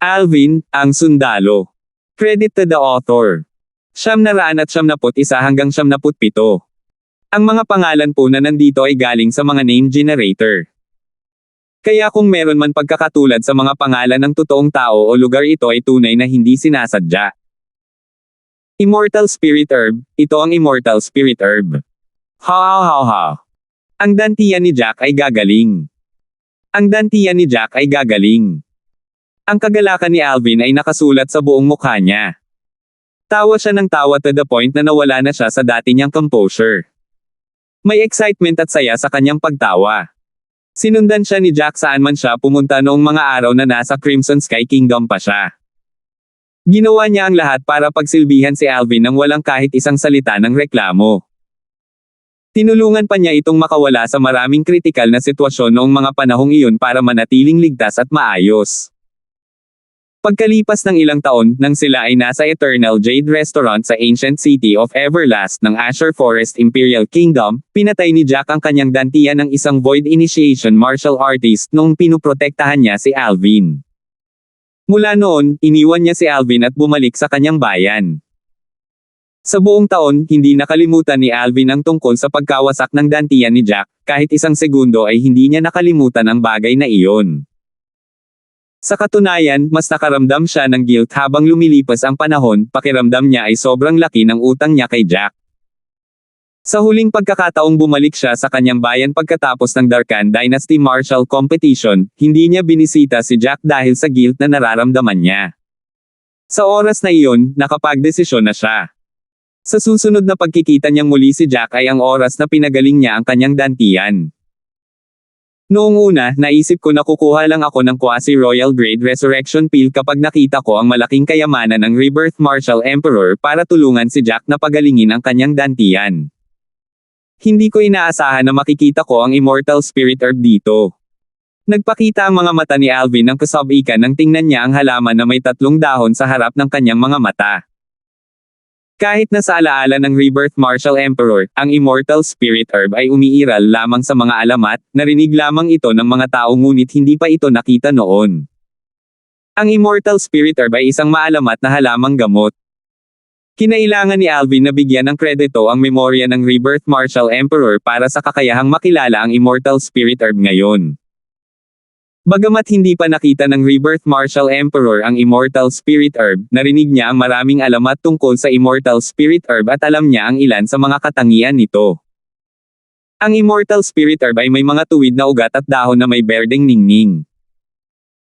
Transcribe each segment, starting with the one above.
Alvin, ang sundalo. Credit to the author. 991 hanggang 97. Ang mga pangalan po na nandito ay galing sa mga name generator. Kaya kung meron man pagkakatulad sa mga pangalan ng totoong tao o lugar, ito ay tunay na hindi sinasadya. Immortal Spirit Herb, ito ang Immortal Spirit Herb. Ha. Ang dantian ni Jack ay gagaling. Ang dantian ni Jack ay gagaling. Ang kagalakan ni Alvin ay nakasulat sa buong mukha niya. Tawa siya ng tawa to the point na nawala na siya sa dati niyang composure. May excitement at saya sa kanyang pagtawa. Sinundan siya ni Jack saan man siya pumunta noong mga araw na nasa Crimson Sky Kingdom pa siya. Ginawa niya ang lahat para pagsilbihan si Alvin nang walang kahit isang salita ng reklamo. Tinulungan pa niya itong makawala sa maraming kritikal na sitwasyon noong mga panahong iyon para manatiling ligtas at maayos. Pagkalipas ng ilang taon, nang sila ay nasa Eternal Jade Restaurant sa Ancient City of Everlast ng Azure Forest Imperial Kingdom, pinatay ni Jack ang kanyang dantian ng isang Void Initiation martial artist noong pinuprotektahan niya si Alvin. Mula noon, iniwan niya si Alvin at bumalik sa kanyang bayan. Sa buong taon, hindi nakalimutan ni Alvin ang tungkol sa pagkawasak ng dantian ni Jack, kahit isang segundo ay hindi niya nakalimutan ang bagay na iyon. Sa katunayan, mas nakaramdam siya ng guilt habang lumilipas ang panahon, pakiramdam niya ay sobrang laki ng utang niya kay Jack. Sa huling pagkakataong bumalik siya sa kanyang bayan pagkatapos ng Darkan Dynasty Martial Competition, hindi niya binisita si Jack dahil sa guilt na nararamdaman niya. Sa oras na iyon, nakapagdesisyon na siya. Sa susunod na pagkikita niyang muli si Jack ay ang oras na pinagaling niya ang kanyang dantian. Noong una, naisip ko na kukuha lang ako ng quasi-royal grade resurrection pill kapag nakita ko ang malaking kayamanan ng Rebirth Martial Emperor para tulungan si Jack na pagalingin ang kanyang dantian. Hindi ko inaasahan na makikita ko ang Immortal Spirit Herb dito. Nagpakita ang mga mata ni Alvin ng kasabikan nang tingnan niya ang halaman na may 3 dahon sa harap ng kanyang mga mata. Kahit na sa alaala ng Rebirth Martial Emperor, ang Immortal Spirit Herb ay umiiral lamang sa mga alamat, narinig lamang ito ng mga tao ngunit hindi pa ito nakita noon. Ang Immortal Spirit Herb ay isang maalamat na halamang gamot. Kinailangan ni Alvin na bigyan ng kredito ang memorya ng Rebirth Martial Emperor para sa kakayahang makilala ang Immortal Spirit Herb ngayon. Bagamat hindi pa nakita ng Rebirth Martial Emperor ang Immortal Spirit Herb, narinig niya ang maraming alamat tungkol sa Immortal Spirit Herb at alam niya ang ilan sa mga katangian nito. Ang Immortal Spirit Herb ay may mga tuwid na ugat at dahon na may berdeng ningning.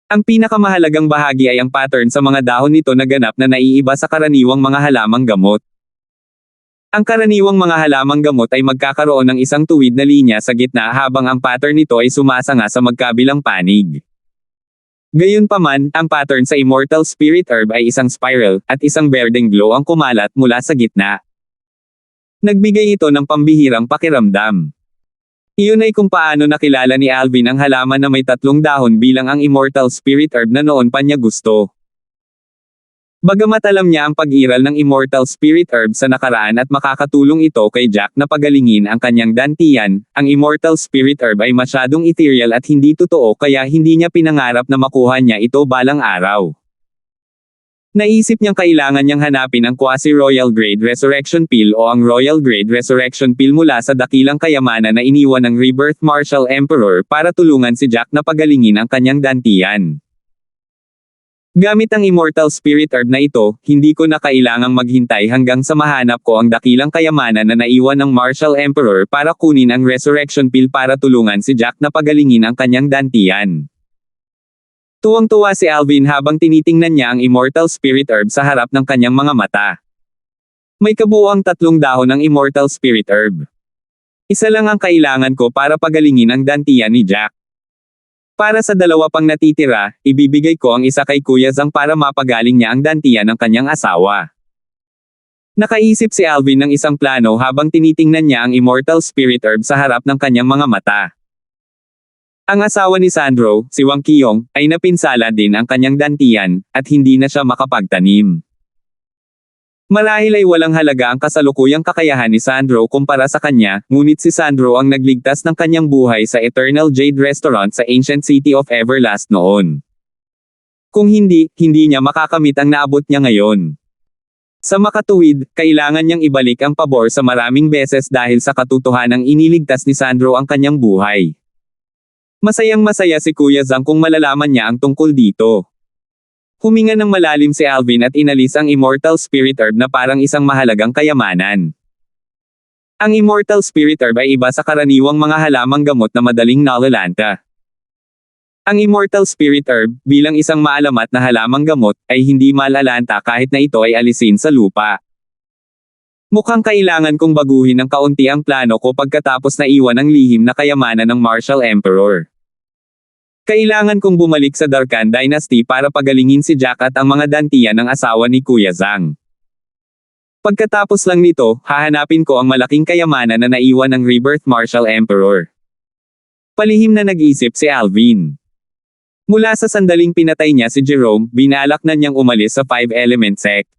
Ang pinakamahalagang bahagi ay ang pattern sa mga dahon nito na ganap na naiiba sa karaniwang mga halamang gamot. Ang karaniwang mga halamang gamot ay magkakaroon ng isang tuwid na linya sa gitna habang ang pattern nito ay sumasanga sa magkabilang panig. Gayunpaman, ang pattern sa Immortal Spirit Herb ay isang spiral, at isang berdeng glow ang kumalat mula sa gitna. Nagbigay ito ng pambihirang pakiramdam. Iyon ay kung paano nakilala ni Alvin ang halaman na may 3 dahon bilang ang Immortal Spirit Herb na noon pa niya gusto. Bagamat alam niya ang pag-iral ng Immortal Spirit Herb sa nakaraan at makakatulong ito kay Jack na pagalingin ang kanyang dantian, ang Immortal Spirit Herb ay masyadong ethereal at hindi totoo kaya hindi niya pinangarap na makuha niya ito balang araw. Naisip niyang kailangan niyang hanapin ang quasi-royal grade resurrection pill o ang royal grade resurrection pill mula sa dakilang kayamanan na iniwan ng Rebirth Martial Emperor para tulungan si Jack na pagalingin ang kanyang dantian. Gamit ang Immortal Spirit Herb na ito, hindi ko na kailangang maghintay hanggang sa mahanap ko ang dakilang kayamanan na naiwan ng Martial Emperor para kunin ang Resurrection Pill para tulungan si Jack na pagalingin ang kanyang dantian. Tuwang-tuwa si Alvin habang tinitingnan niya ang Immortal Spirit Herb sa harap ng kanyang mga mata. May kabuuang 3 dahon ng Immortal Spirit Herb. Isa lang ang kailangan ko para pagalingin ang dantian ni Jack. Para sa 2 pang natitira, ibibigay ko ang isa kay Kuya Zhang para mapagaling niya ang dantian ng kanyang asawa. Nakaisip si Alvin ng isang plano habang tinitingnan niya ang Immortal Spirit Herb sa harap ng kanyang mga mata. Ang asawa ni Sandro, si Wang Qiong, ay napinsala din ang kanyang dantian, at hindi na siya makapagtanim. Marahil ay walang halaga ang kasalukuyang kakayahan ni Sandro kumpara sa kanya, ngunit si Sandro ang nagligtas ng kanyang buhay sa Eternal Jade Restaurant sa Ancient City of Everlast noon. Kung hindi, hindi niya makakamit ang naabot niya ngayon. Sa makatuwid, kailangan niyang ibalik ang pabor sa maraming beses dahil sa katotohanang iniligtas ni Sandro ang kanyang buhay. Masayang masaya si Kuya Zhang kung malalaman niya ang tungkol dito. Huminga ng malalim si Alvin at inalis ang Immortal Spirit Herb na parang isang mahalagang kayamanan. Ang Immortal Spirit Herb ay iba sa karaniwang mga halamang gamot na madaling nalalanta. Ang Immortal Spirit Herb, bilang isang maalamat na halamang gamot, ay hindi malalanta kahit na ito ay alisin sa lupa. Mukhang kailangan kong baguhin ng kaunti ang plano ko pagkatapos na iwan ang lihim na kayamanan ng Martial Emperor. Kailangan kong bumalik sa Darkan Dynasty para pagalingin si Jack at ang mga dantiyan ng asawa ni Kuya Zhang. Pagkatapos lang nito, hahanapin ko ang malaking kayamanan na naiwan ng Rebirth Martial Emperor. Palihim na nag-isip si Alvin. Mula sa sandaling pinatay niya si Jerome, binalak na niyang umalis sa Five Element Sect.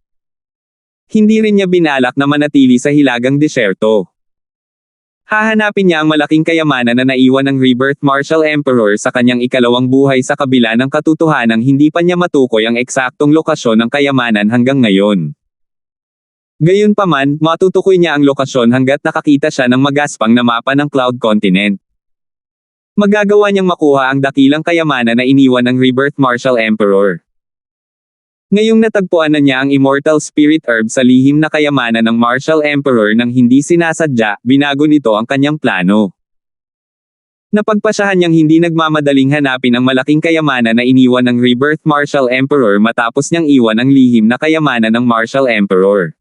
Hindi rin niya binalak na manatili sa hilagang disyerto. Hahanapin niya ang malaking kayamanan na naiwan ng Rebirth Martial Emperor sa kanyang ikalawang buhay sa kabila ng katotohanang hindi pa niya matukoy ang eksaktong lokasyon ng kayamanan hanggang ngayon. Gayunpaman, matutukoy niya ang lokasyon hanggat nakakita siya ng magaspang na mapa ng Cloud Continent. Magagawa niyang makuha ang dakilang kayamanan na iniwan ng Rebirth Martial Emperor. Ngayong natagpuan na niya ang Immortal Spirit Herb sa lihim na kayamanan ng Martial Emperor nang hindi sinasadya, binago nito ang kanyang plano. Napagpasyahan niyang hindi nagmamadaling hanapin ang malaking kayamanan na iniwan ng Rebirth Martial Emperor matapos niyang iwan ang lihim na kayamanan ng Martial Emperor.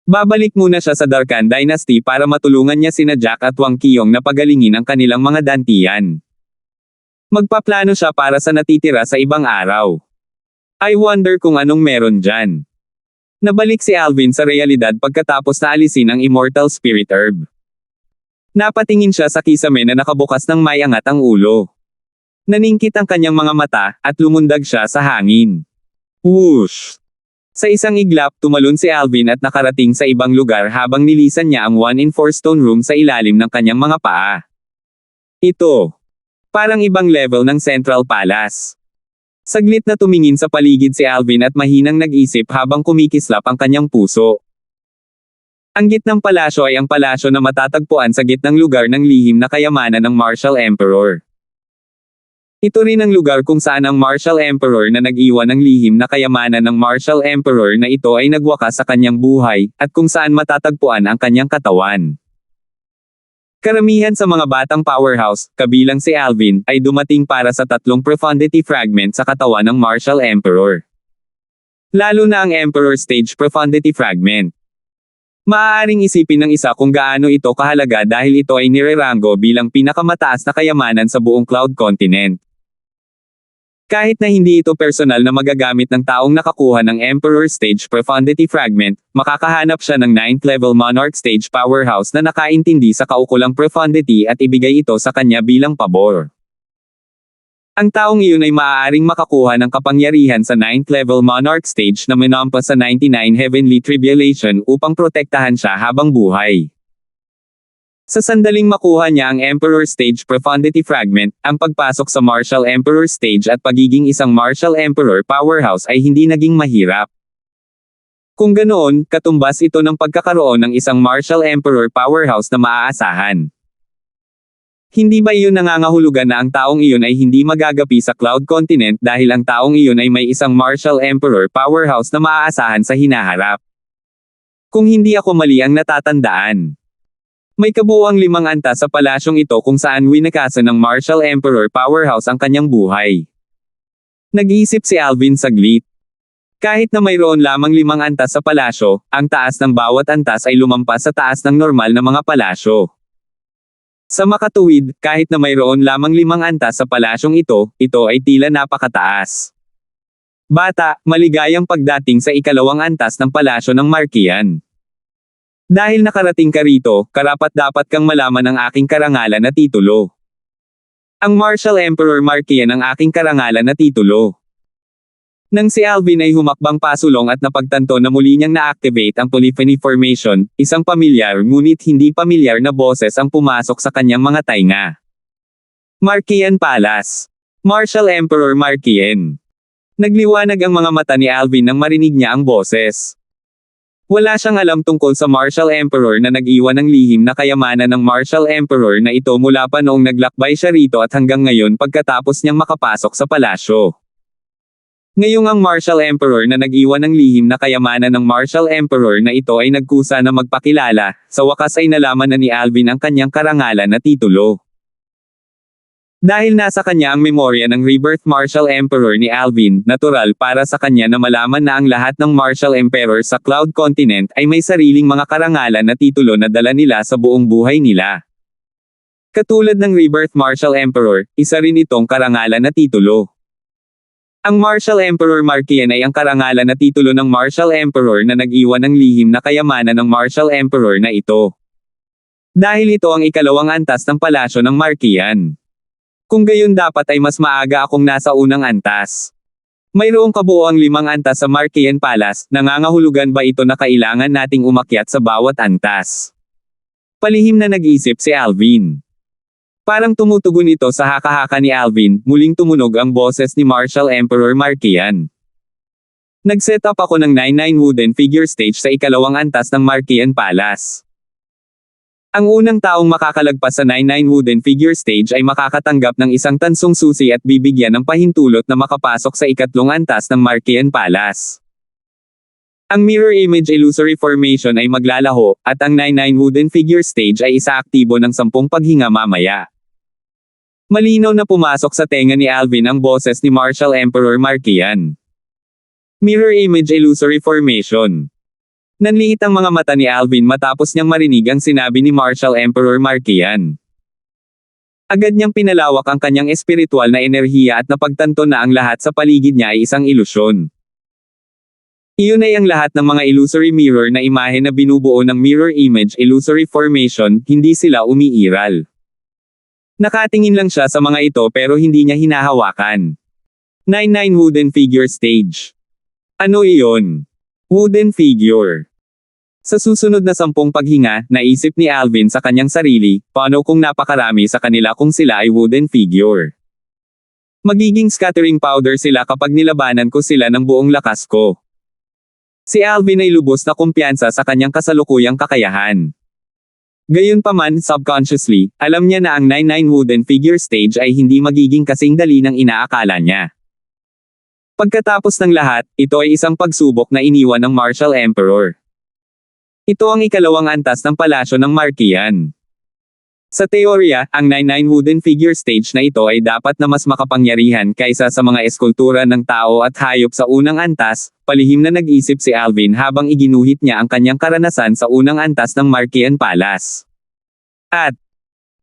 Babalik muna siya sa Darkan Dynasty para matulungan niya sina Jack at Wang Qiong na pagalingin ang kanilang mga dantiyan. Magpaplano siya para sa natitira sa ibang araw. I wonder kung anong meron dyan. Nabalik si Alvin sa realidad pagkatapos na alisin ang Immortal Spirit Herb. Napatingin siya sa kisame na nakabukas ng may angat ang ulo. Naningkit ang kanyang mga mata, at lumundag siya sa hangin. Whoosh! Sa isang iglap, tumalon si Alvin at nakarating sa ibang lugar habang nilisan niya ang 1-in-4 stone room sa ilalim ng kanyang mga paa. Ito. Parang ibang level ng Central Palace. Saglit na tumingin sa paligid si Alvin at mahinang nag-isip habang kumikislap ang kanyang puso. Ang gitnang palasyo ay ang palasyo na matatagpuan sa gitnang lugar ng lihim na kayamanan ng Martial Emperor. Ito rin ang lugar kung saan ang Martial Emperor na nag-iwan ng lihim na kayamanan ng Martial Emperor na ito ay nagwakas sa kanyang buhay, at kung saan matatagpuan ang kanyang katawan. Karamihan sa mga batang powerhouse, kabilang si Alvin, ay dumating para sa 3 profundity fragment sa katawan ng Martial Emperor. Lalo na ang Emperor Stage Profundity Fragment. Maaaring isipin ng isa kung gaano ito kahalaga dahil ito ay nirerango bilang pinakamataas na kayamanan sa buong Cloud Continent. Kahit na hindi ito personal na magagamit ng taong nakakuha ng Emperor Stage Profundity Fragment, makakahanap siya ng 9th level Monarch Stage Powerhouse na nakaintindi sa kaukulang profundity at ibigay ito sa kanya bilang pabor. Ang taong iyon ay maaaring makakuha ng kapangyarihan sa 9th level Monarch Stage na minampas sa 99 Heavenly Tribulation upang protektahan siya habang buhay. Sa sandaling makuha niya ang Emperor Stage Profundity Fragment, ang pagpasok sa Martial Emperor Stage at pagiging isang Martial Emperor Powerhouse ay hindi naging mahirap. Kung ganoon, katumbas ito ng pagkakaroon ng isang Martial Emperor Powerhouse na maaasahan. Hindi ba iyon nangangahulugan na ang taong iyon ay hindi magagapi sa Cloud Continent dahil ang taong iyon ay may isang Martial Emperor Powerhouse na maaasahan sa hinaharap? Kung hindi ako mali ang natatandaan. May kabuuang 5 antas sa palasyong ito kung saan winakasan ng Martial Emperor Powerhouse ang kanyang buhay. Nag-iisip si Alvin saglit. Kahit na mayroon lamang 5 antas sa palasyo, ang taas ng bawat antas ay lumampas sa taas ng normal na mga palasyo. Sa makatuwid, kahit na mayroon lamang 5 antas sa palasyong ito ay tila napakataas. Bata, maligayang pagdating sa ikalawang antas ng palasyo ng Marquian. Dahil nakarating ka rito, karapat-dapat kang malaman ang aking karangalan na titulo. Ang Martial Emperor Marquian ang aking karangalan na titulo. Nang si Alvin ay humakbang pasulong at napagtanto na muli niyang na-activate ang Polyphony Formation, isang pamilyar ngunit hindi pamilyar na boses ang pumasok sa kanyang mga tainga. Marquian Palace. Martial Emperor Marquian. Nagliwanag ang mga mata ni Alvin nang marinig niya ang boses. Wala siyang alam tungkol sa Martial Emperor na nag-iwan ng lihim na kayamanan ng Martial Emperor na ito mula pa noong naglakbay siya rito at hanggang ngayon pagkatapos niyang makapasok sa palasyo. Ngayong ang Martial Emperor na nag-iwan ng lihim na kayamanan ng Martial Emperor na ito ay nagkusa na magpakilala, sa wakas ay nalaman na ni Alvin ang kanyang karangalan na titulo. Dahil nasa kanya ang memorya ng Rebirth Martial Emperor ni Alvin, natural para sa kanya na malaman na ang lahat ng Martial Emperor sa Cloud Continent ay may sariling mga karangalan na titulo na dala nila sa buong buhay nila. Katulad ng Rebirth Martial Emperor, isa rin itong karangalan na titulo. Ang Martial Emperor Markian ay ang karangalan na titulo ng Martial Emperor na nag-iwan ng lihim na kayamanan ng Martial Emperor na ito. Dahil ito ang ikalawang antas ng palasyo ng Markian. Kung gayon dapat ay mas maaga akong nasa unang antas. Mayroong kabuoang 5 antas sa Markian Palace, nangangahulugan ba ito na kailangan nating umakyat sa bawat antas? Palihim na nag-isip si Alvin. Parang tumutugon ito sa haka-haka ni Alvin, muling tumunog ang boses ni Martial Emperor Markian. Nag-set up ako ng 99 wooden figure stage sa ikalawang antas ng Markian Palace. Ang unang taong makakalagpas sa 99 wooden figure stage ay makakatanggap ng isang tansong susi at bibigyan ng pahintulot na makapasok sa ikatlong antas ng Markian Palace. Ang Mirror Image Illusory Formation ay maglalaho, at ang 99 wooden figure stage ay isaaktibo ng 10 paghinga mamaya. Malinaw na pumasok sa tenga ni Alvin ang boses ni Martial Emperor Markian. Mirror Image Illusory Formation. Nanliit ang mga mata ni Alvin matapos niyang marinig ang sinabi ni Martial Emperor Markian. Agad niyang pinalawak ang kanyang espiritual na enerhiya at napagtanto na ang lahat sa paligid niya ay isang ilusyon. Iyon ay ang lahat ng mga illusory mirror na imahe na binubuo ng Mirror Image Illusory Formation, hindi sila umiiral. Nakatingin lang siya sa mga ito pero hindi niya hinahawakan. 99 wooden figure stage. Ano iyon? Wooden figure. Sa susunod na 10 paghinga, naisip ni Alvin sa kanyang sarili, paano kung napakarami sa kanila kung sila ay wooden figure? Magiging scattering powder sila kapag nilabanan ko sila ng buong lakas ko. Si Alvin ay lubos na kumpiyansa sa kanyang kasalukuyang kakayahan. Gayunpaman, subconsciously, alam niya na ang 99 wooden figure stage ay hindi magiging kasing dali ng inaakala niya. Pagkatapos ng lahat, ito ay isang pagsubok na iniwan ng Martial Emperor. Ito ang ikalawang antas ng palasyo ng Markian. Sa teorya, ang 99 wooden figure stage na ito ay dapat na mas makapangyarihan kaysa sa mga eskultura ng tao at hayop sa unang antas, palihim na nag-isip si Alvin habang iginuhit niya ang kanyang karanasan sa unang antas ng Markian Palace. At,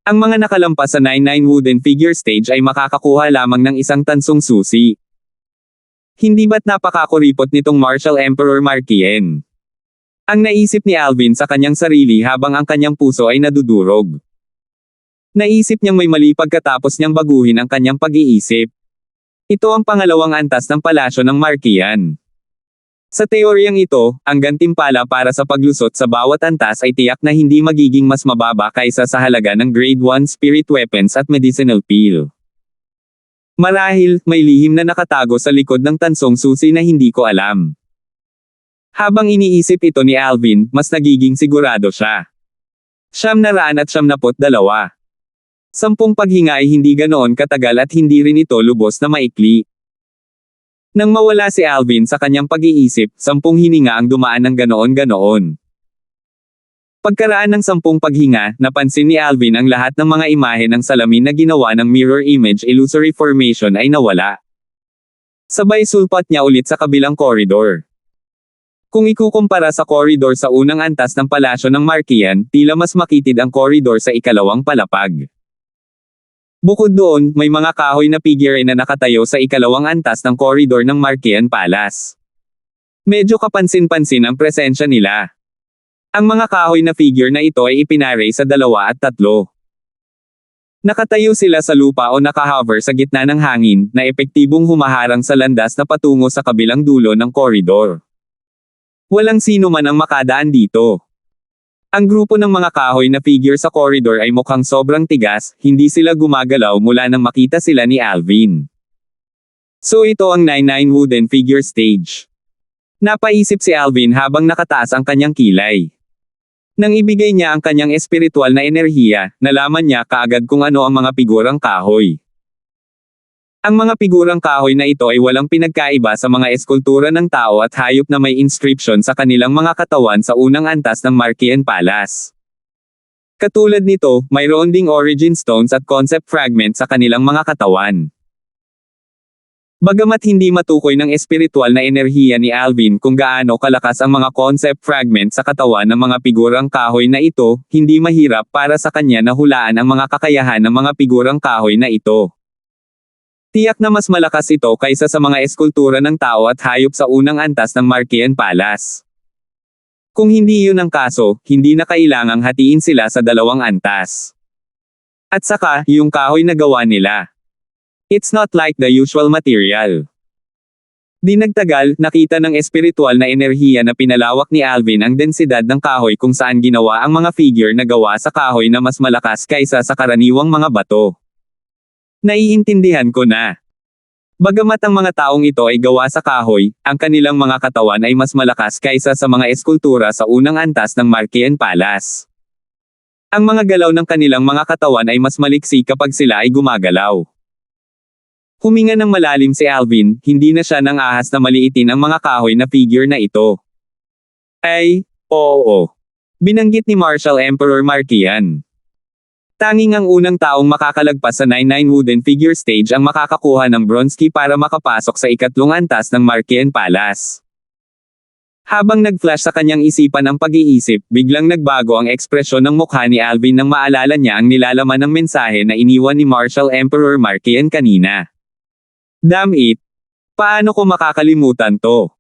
ang mga nakalampas sa 99 wooden figure stage ay makakakuha lamang ng isang tansong susi. Hindi ba't napakakuripot nitong Martial Emperor Markian? Ang naisip ni Alvin sa kanyang sarili habang ang kanyang puso ay nadudurog. Naisip niyang may mali pagkatapos niyang baguhin ang kanyang pag-iisip. Ito ang pangalawang antas ng palasyo ng Markian. Sa teoryang ito, ang gantimpala para sa paglusot sa bawat antas ay tiyak na hindi magiging mas mababa kaysa sa halaga ng Grade 1 Spirit Weapons at Medicinal Pill. Marahil, may lihim na nakatago sa likod ng tansong susi na hindi ko alam. Habang iniisip ito ni Alvin, mas nagiging sigurado siya. 992. 10 paghinga ay hindi ganoon katagal at hindi rin ito lubos na maikli. Nang mawala si Alvin sa kanyang pag-iisip, 10 hininga ang dumaan ng ganoon-ganoon. Pagkaraan ng 10 paghinga, napansin ni Alvin ang lahat ng mga imahe ng salamin na ginawa ng Mirror Image Illusory Formation ay nawala. Sabay sulpat niya ulit sa kabilang koridor. Kung ikukumpara sa koridor sa unang antas ng palasyo ng Markian, tila mas makitid ang koridor sa ikalawang palapag. Bukod doon, may mga kahoy na figure na nakatayo sa ikalawang antas ng koridor ng Markian Palace. Medyo kapansin-pansin ang presensya nila. Ang mga kahoy na figure na ito ay ipinare sa 2 at 3. Nakatayo sila sa lupa o nakahover sa gitna ng hangin, na epektibong humaharang sa landas na patungo sa kabilang dulo ng koridor. Walang sino man ang makadaan dito. Ang grupo ng mga kahoy na figure sa koridor ay mukhang sobrang tigas, hindi sila gumagalaw mula nang makita sila ni Alvin. So ito ang 99 wooden figure stage. Napaisip si Alvin habang nakataas ang kanyang kilay. Nang ibigay niya ang kanyang espiritual na enerhiya, nalaman niya kaagad kung ano ang mga figurang kahoy. Ang mga figurang kahoy na ito ay walang pinagkaiba sa mga eskultura ng tao at hayop na may inscription sa kanilang mga katawan sa unang antas ng Marquesan Palace. Katulad nito, mayroon ding origin stones at concept fragment sa kanilang mga katawan. Bagamat hindi matukoy ng espiritual na enerhiya ni Alvin kung gaano kalakas ang mga concept fragment sa katawan ng mga figurang kahoy na ito, hindi mahirap para sa kanya na hulaan ang mga kakayahan ng mga figurang kahoy na ito. Tiyak na mas malakas ito kaysa sa mga eskultura ng tao at hayop sa unang antas ng Marquesan Palace. Kung hindi yun ang kaso, hindi na kailangang hatiin sila sa dalawang antas. At saka, yung kahoy na gawa nila. It's not like the usual material. Di nagtagal, nakita ng espiritual na enerhiya na pinalawak ni Alvin ang densidad ng kahoy kung saan ginawa ang mga figure na gawa sa kahoy na mas malakas kaysa sa karaniwang mga bato. Naiintindihan ko na. Bagamat ang mga taong ito ay gawa sa kahoy, ang kanilang mga katawan ay mas malakas kaysa sa mga eskultura sa unang antas ng Marquesan Palace. Ang mga galaw ng kanilang mga katawan ay mas maliksi kapag sila ay gumagalaw. Huminga ng malalim si Alvin, hindi na siya nang ahas na maliitin ang mga kahoy na figure na ito. Ay, oo. Binanggit ni Marshall Emperor Marquesan. Tanging ang unang taong makakalagpas sa 99 wooden figure stage ang makakakuha ng bronze key para makapasok sa ikatlong antas ng Marquesan Palace. Habang nag-flash sa kanyang isipan ang pag-iisip, biglang nagbago ang ekspresyon ng mukha ni Alvin nang maalala niya ang nilalaman ng mensahe na iniwan ni Marshall Emperor Marquesan kanina. Damn it! Paano ko makakalimutan to?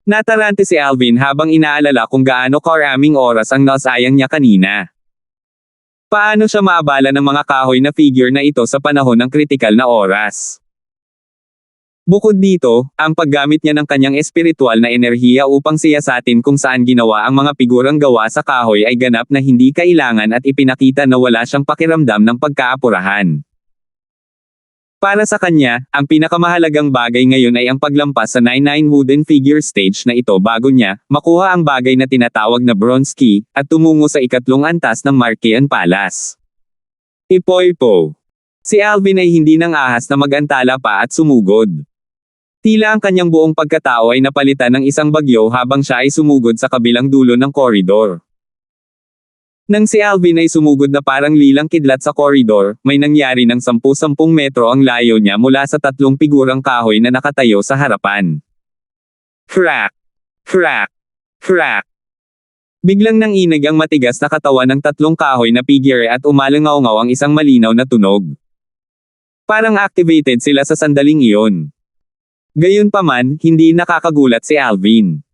Natarante si Alvin habang inaalala kung gaano karaming oras ang nasayang niya kanina. Paano siya maabala ng mga kahoy na figure na ito sa panahon ng kritikal na oras? Bukod dito, ang paggamit niya ng kanyang espiritual na enerhiya upang siyasatin kung saan ginawa ang mga figurang gawa sa kahoy ay ganap na hindi kailangan at ipinakita na wala siyang pakiramdam ng pagkaapurahan. Para sa kanya, ang pinakamahalagang bagay ngayon ay ang paglampas sa 99 wooden figure stage na ito bago niya makuha ang bagay na tinatawag na bronze key at tumungo sa ikatlong antas ng Marquesan Palace. Ipoipo. Si Alvin ay hindi nang ahas na magantala pa at sumugod. Tila ang kanyang buong pagkatao ay napalitan ng isang bagyo habang siya ay sumugod sa kabilang dulo ng koridor. Nang si Alvin ay sumugod na parang lilang kidlat sa koridor, may nangyari ng 10-10 metro ang layo niya mula sa tatlong figurang kahoy na nakatayo sa harapan. Crack! Crack! Crack! Biglang nanginig ang matigas na katawan ng tatlong kahoy na figure at umalangaw-ngaw ang isang malinaw na tunog. Parang activated sila sa sandaling iyon. Gayunpaman, hindi nakakagulat si Alvin.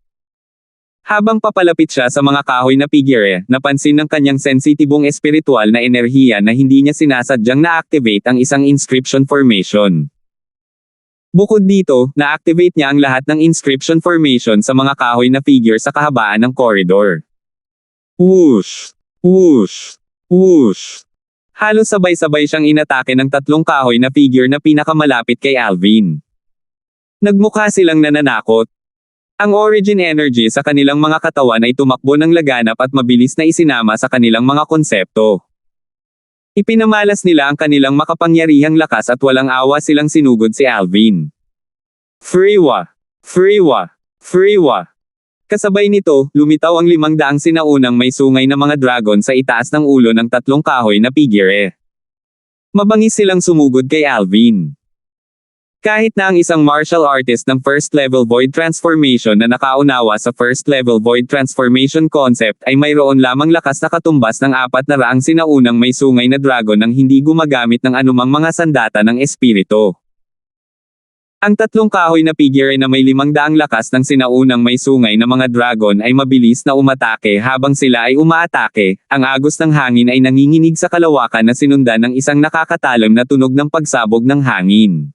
Habang papalapit siya sa mga kahoy na figure, napansin ng kanyang sensitibong espiritual na enerhiya na hindi niya sinasadyang na-activate ang isang inscription formation. Bukod dito, na-activate niya ang lahat ng inscription formation sa mga kahoy na figure sa kahabaan ng koridor. Whoosh! Whoosh! Whoosh! Halos sabay-sabay siyang inatake ng tatlong kahoy na figure na pinakamalapit kay Alvin. Nagmukha silang nananakot. Ang origin energy sa kanilang mga katawan ay tumakbo ng laganap at mabilis na isinama sa kanilang mga konsepto. Ipinamalas nila ang kanilang makapangyarihang lakas at walang awa silang sinugod si Alvin. Freewa! Freewa! Freewa! Kasabay nito, lumitaw ang 500 sinaunang may sungay na mga dragon sa itaas ng ulo ng tatlong kahoy na figure. Mabangis silang sumugod kay Alvin. Kahit na ang isang martial artist ng first level void transformation na nakaunawa sa first level void transformation concept ay mayroon lamang lakas na katumbas ng 400 sinaunang may sungay na dragon nang hindi gumagamit ng anumang mga sandata ng espiritu. Ang tatlong kahoy na figure na may 500 lakas ng sinaunang may sungay na mga dragon ay mabilis na umatake habang sila ay umaatake, ang agos ng hangin ay nanginginig sa kalawakan na sinundan ng isang nakakatalam na tunog ng pagsabog ng hangin.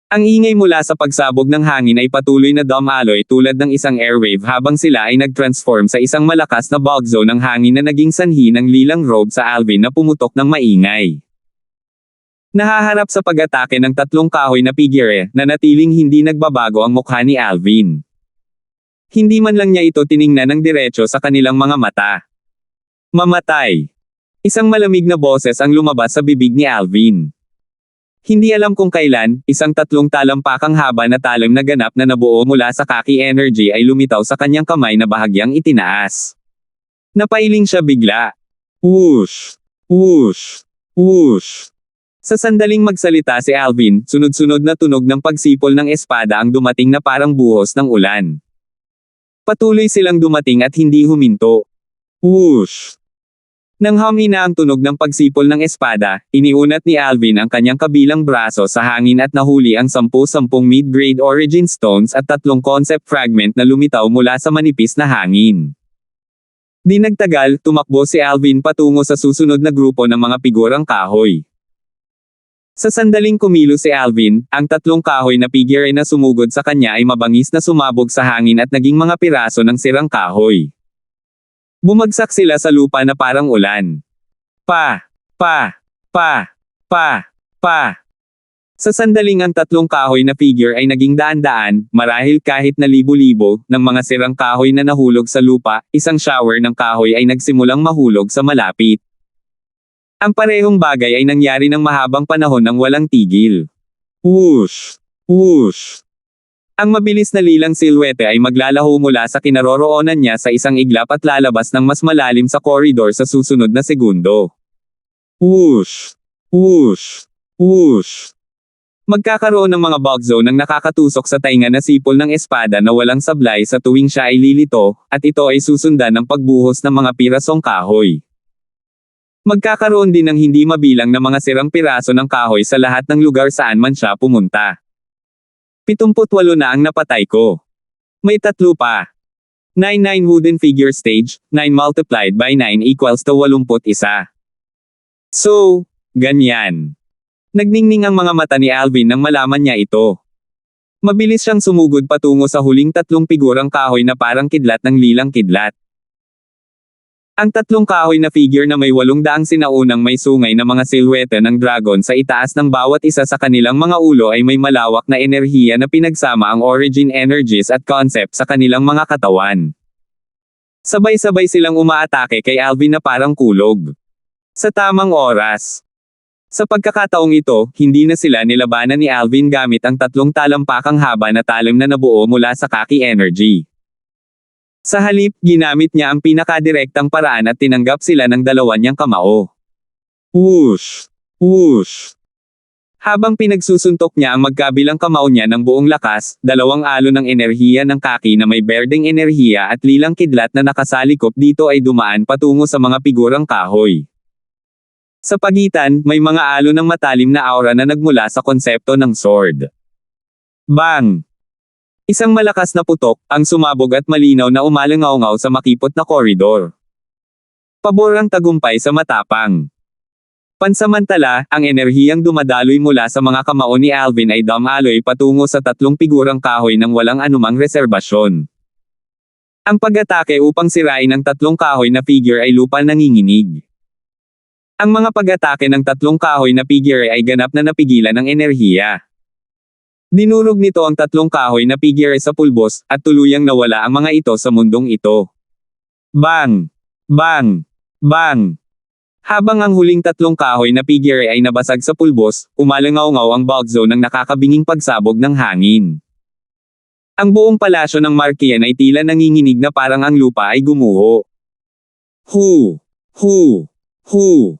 Ang ingay mula sa pagsabog ng hangin ay patuloy na dumaloy tulad ng isang airwave habang sila ay nag-transform sa isang malakas na bug zone ng hangin na naging sanhi ng lilang robe sa Alvin na pumutok ng maingay. Nahaharap sa pag-atake ng tatlong kahoy na figure, nanatiling hindi nagbabago ang mukha ni Alvin. Hindi man lang niya ito tiningnan ng diretso sa kanilang mga mata. Mamatay. Isang malamig na boses ang lumabas sa bibig ni Alvin. Hindi alam kung kailan, isang tatlong talampakang haba na talim na ganap na nabuo mula sa Kaki energy ay lumitaw sa kanyang kamay na bahagyang itinaas. Napailing siya bigla. Whoosh! Whoosh! Whoosh! Sa sandaling magsalita si Alvin, sunod-sunod na tunog ng pagsipol ng espada ang dumating na parang buhos ng ulan. Patuloy silang dumating at hindi huminto. Whoosh! Nang humina ang tunog ng pagsipol ng espada, iniunat ni Alvin ang kanyang kabilang braso sa hangin at nahuli ang 10-10 mid-grade origin stones at 3 concept fragment na lumitaw mula sa manipis na hangin. Di nagtagal, tumakbo si Alvin patungo sa susunod na grupo ng mga figurang kahoy. Sa sandaling kumilos si Alvin, ang 3 kahoy na figure na sumugod sa kanya ay mabangis na sumabog sa hangin at naging mga piraso ng sirang kahoy. Bumagsak sila sa lupa na parang ulan. Pa! Pa! Pa! Pa! Pa! Sa sandaling ang 3 kahoy na figure ay naging daan-daan, marahil kahit na libo-libo, ng mga sirang kahoy na nahulog sa lupa, isang shower ng kahoy ay nagsimulang mahulog sa malapit. Ang parehong bagay ay nangyari ng mahabang panahon ng walang tigil. Whoosh! Whoosh! Ang mabilis na lilang silwete ay maglalaho mula sa kinaroroonan niya sa isang iglap at lalabas ng mas malalim sa koridor sa susunod na segundo. Whoosh! Whoosh! Whoosh! Magkakaroon ng mga bug zone ang nakakatusok sa tainga na sipol ng espada na walang sablay sa tuwing siya ay lilito, at ito ay susundan ng pagbuhos ng mga pirasong kahoy. Magkakaroon din ng hindi mabilang na mga sirang piraso ng kahoy sa lahat ng lugar saan man siya pumunta. 78 na ang napatay ko. May 3 pa. 99 wooden figure stage, 9 multiplied by 9 equals to 81. So, ganyan. Nagningning ang mga mata ni Alvin nang malaman niya ito. Mabilis siyang sumugod patungo sa huling 3 figurang kahoy na parang kidlat ng lilang kidlat. Ang 3 kahoy na figure na may 800 sinaunang may sungay na mga silhouette ng dragon sa itaas ng bawat isa sa kanilang mga ulo ay may malawak na enerhiya na pinagsama ang origin energies at concept sa kanilang mga katawan. Sabay-sabay silang umaatake kay Alvin na parang kulog. Sa tamang oras. Sa pagkakataong ito, hindi na sila nilabanan ni Alvin gamit ang 3 talampakang haba na talim na nabuo mula sa Kaki energy. Sa halip, ginamit niya ang pinakadirektang paraan at tinanggap sila ng 2 niyang kamao. Whoosh! Whoosh! Habang pinagsusuntok niya ang magkabilang kamao niya ng buong lakas, 2 alon ng enerhiya ng Kaki na may berdeng enerhiya at lilang kidlat na nakasalikop dito ay dumaan patungo sa mga figurang kahoy. Sa pagitan, may mga alon ng matalim na aura na nagmula sa konsepto ng sword. Bang! Isang malakas na putok, ang sumabog at malinaw na umalangaw-ngaw sa makipot na koridor. Pabor ang tagumpay sa matapang. Pansamantala, ang enerhiyang dumadaloy mula sa mga kamao ni Alvin ay dumaloy patungo sa 3 figurang kahoy ng walang anumang reserbasyon. Ang pag-atake upang sirain ang 3 kahoy na figure ay lupa nanginginig. Ang mga pag-atake ng 3 kahoy na figure ay ganap na napigilan ng enerhiya. Dinurog nito ang 3 kahoy na figure sa pulbos, at tuluyang nawala ang mga ito sa mundong ito. Bang! Bang! Bang! Habang ang huling 3 kahoy na figure ay nabasag sa pulbos, umalangaw-ngaw ang bug zone ng nakakabinging pagsabog ng hangin. Ang buong palasyo ng Markian ay tila nanginginig na parang ang lupa ay gumuho. Hu! Hu! Hu!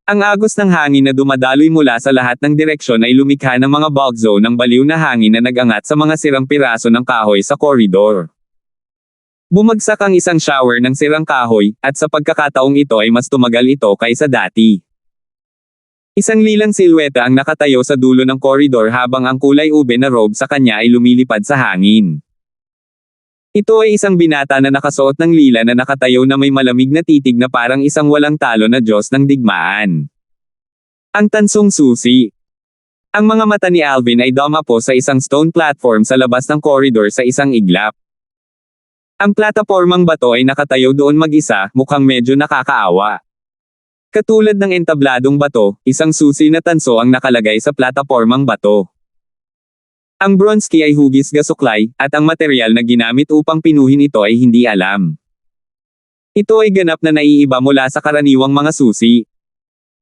Ang agos ng hangin na dumadaloy mula sa lahat ng direksyon ay lumikha ng mga bug zone ng baliw na hangin na nag-angat sa mga sirang piraso ng kahoy sa koridor. Bumagsak ang isang shower ng sirang kahoy, at sa pagkakataong ito ay mas tumagal ito kaysa dati. Isang lilang silwete ang nakatayo sa dulo ng koridor habang ang kulay ube na robe sa kanya ay lumilipad sa hangin. Ito ay isang binata na nakasuot ng lila na nakatayo na may malamig na titig na parang isang walang talo na Diyos ng digmaan. Ang tansong susi. Ang mga mata ni Alvin ay dumapo sa isang stone platform sa labas ng koridor sa isang iglap. Ang platapormang bato ay nakatayo doon mag-isa, mukhang medyo nakakaawa. Katulad ng entabladong bato, isang susi na tanso ang nakalagay sa platapormang bato. Ang bronze key ay hugis gasuklay, at ang material na ginamit upang pinuhin ito ay hindi alam. Ito ay ganap na naiiba mula sa karaniwang mga susi.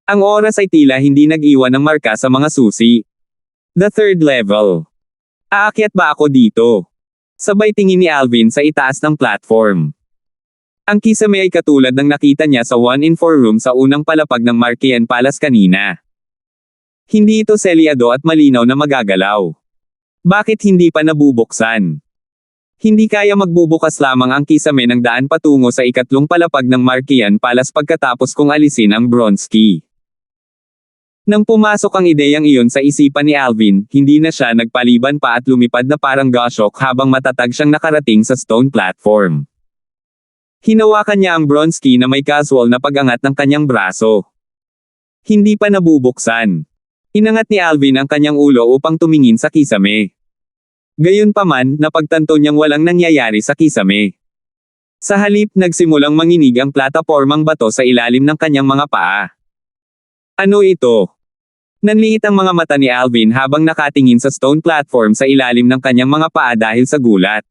Ang oras ay tila hindi nag-iwan ng marka sa mga susi. The third level. Aakyat ba ako dito? Sabay tingin ni Alvin sa itaas ng platform. Ang kisame ay katulad ng nakita niya sa 1-in-4 room sa unang palapag ng Marquesan Palace kanina. Hindi ito selyado at malinaw na magagalaw. Bakit hindi pa nabubuksan? Hindi kaya magbubukas lamang ang kisame ng daan patungo sa ikatlong palapag ng Marquesan Palace pagkatapos kung alisin ang bronze key. Nang pumasok ang ideyang iyon sa isipan ni Alvin, hindi na siya nagpaliban pa at lumipad na parang goshawk habang matatag siyang nakarating sa stone platform. Hinawakan niya ang bronze key na may casual na pag-angat ng kanyang braso. Hindi pa nabubuksan. Inangat ni Alvin ang kanyang ulo upang tumingin sa kisame. Gayunpaman, napagtanto niyang walang nangyayari sa kisame. Sa halip, nagsimulang manginig ang platapormang bato sa ilalim ng kanyang mga paa. Ano ito? Nanliit ang mga mata ni Alvin habang nakatingin sa stone platform sa ilalim ng kanyang mga paa dahil sa gulat.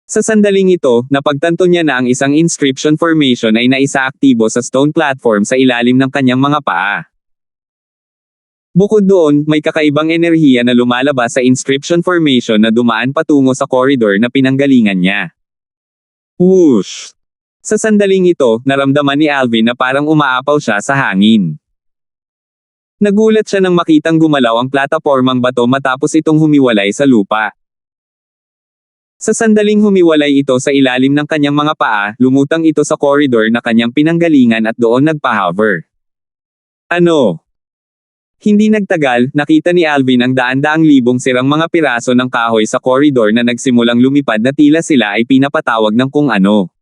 Sa sandaling ito, napagtanto niya na ang isang inscription formation ay naisaaktibo sa stone platform sa ilalim ng kanyang mga paa. Bukod doon, may kakaibang enerhiya na lumalabas sa inscription formation na dumaan patungo sa corridor na pinanggalingan niya. Whoosh! Sa sandaling ito, naramdaman ni Alvin na parang umaapaw siya sa hangin. Nagulat siya nang makitang gumalaw ang platapormang bato matapos itong humiwalay sa lupa. Sa sandaling humiwalay ito sa ilalim ng kanyang mga paa, lumutang ito sa corridor na kanyang pinanggalingan at doon nagpa-hover. Ano? Hindi nagtagal, nakita ni Alvin ang daan-daang libong sirang mga piraso ng kahoy sa corridor na nagsimulang lumipad na tila sila ay pinapatawag ng kung ano.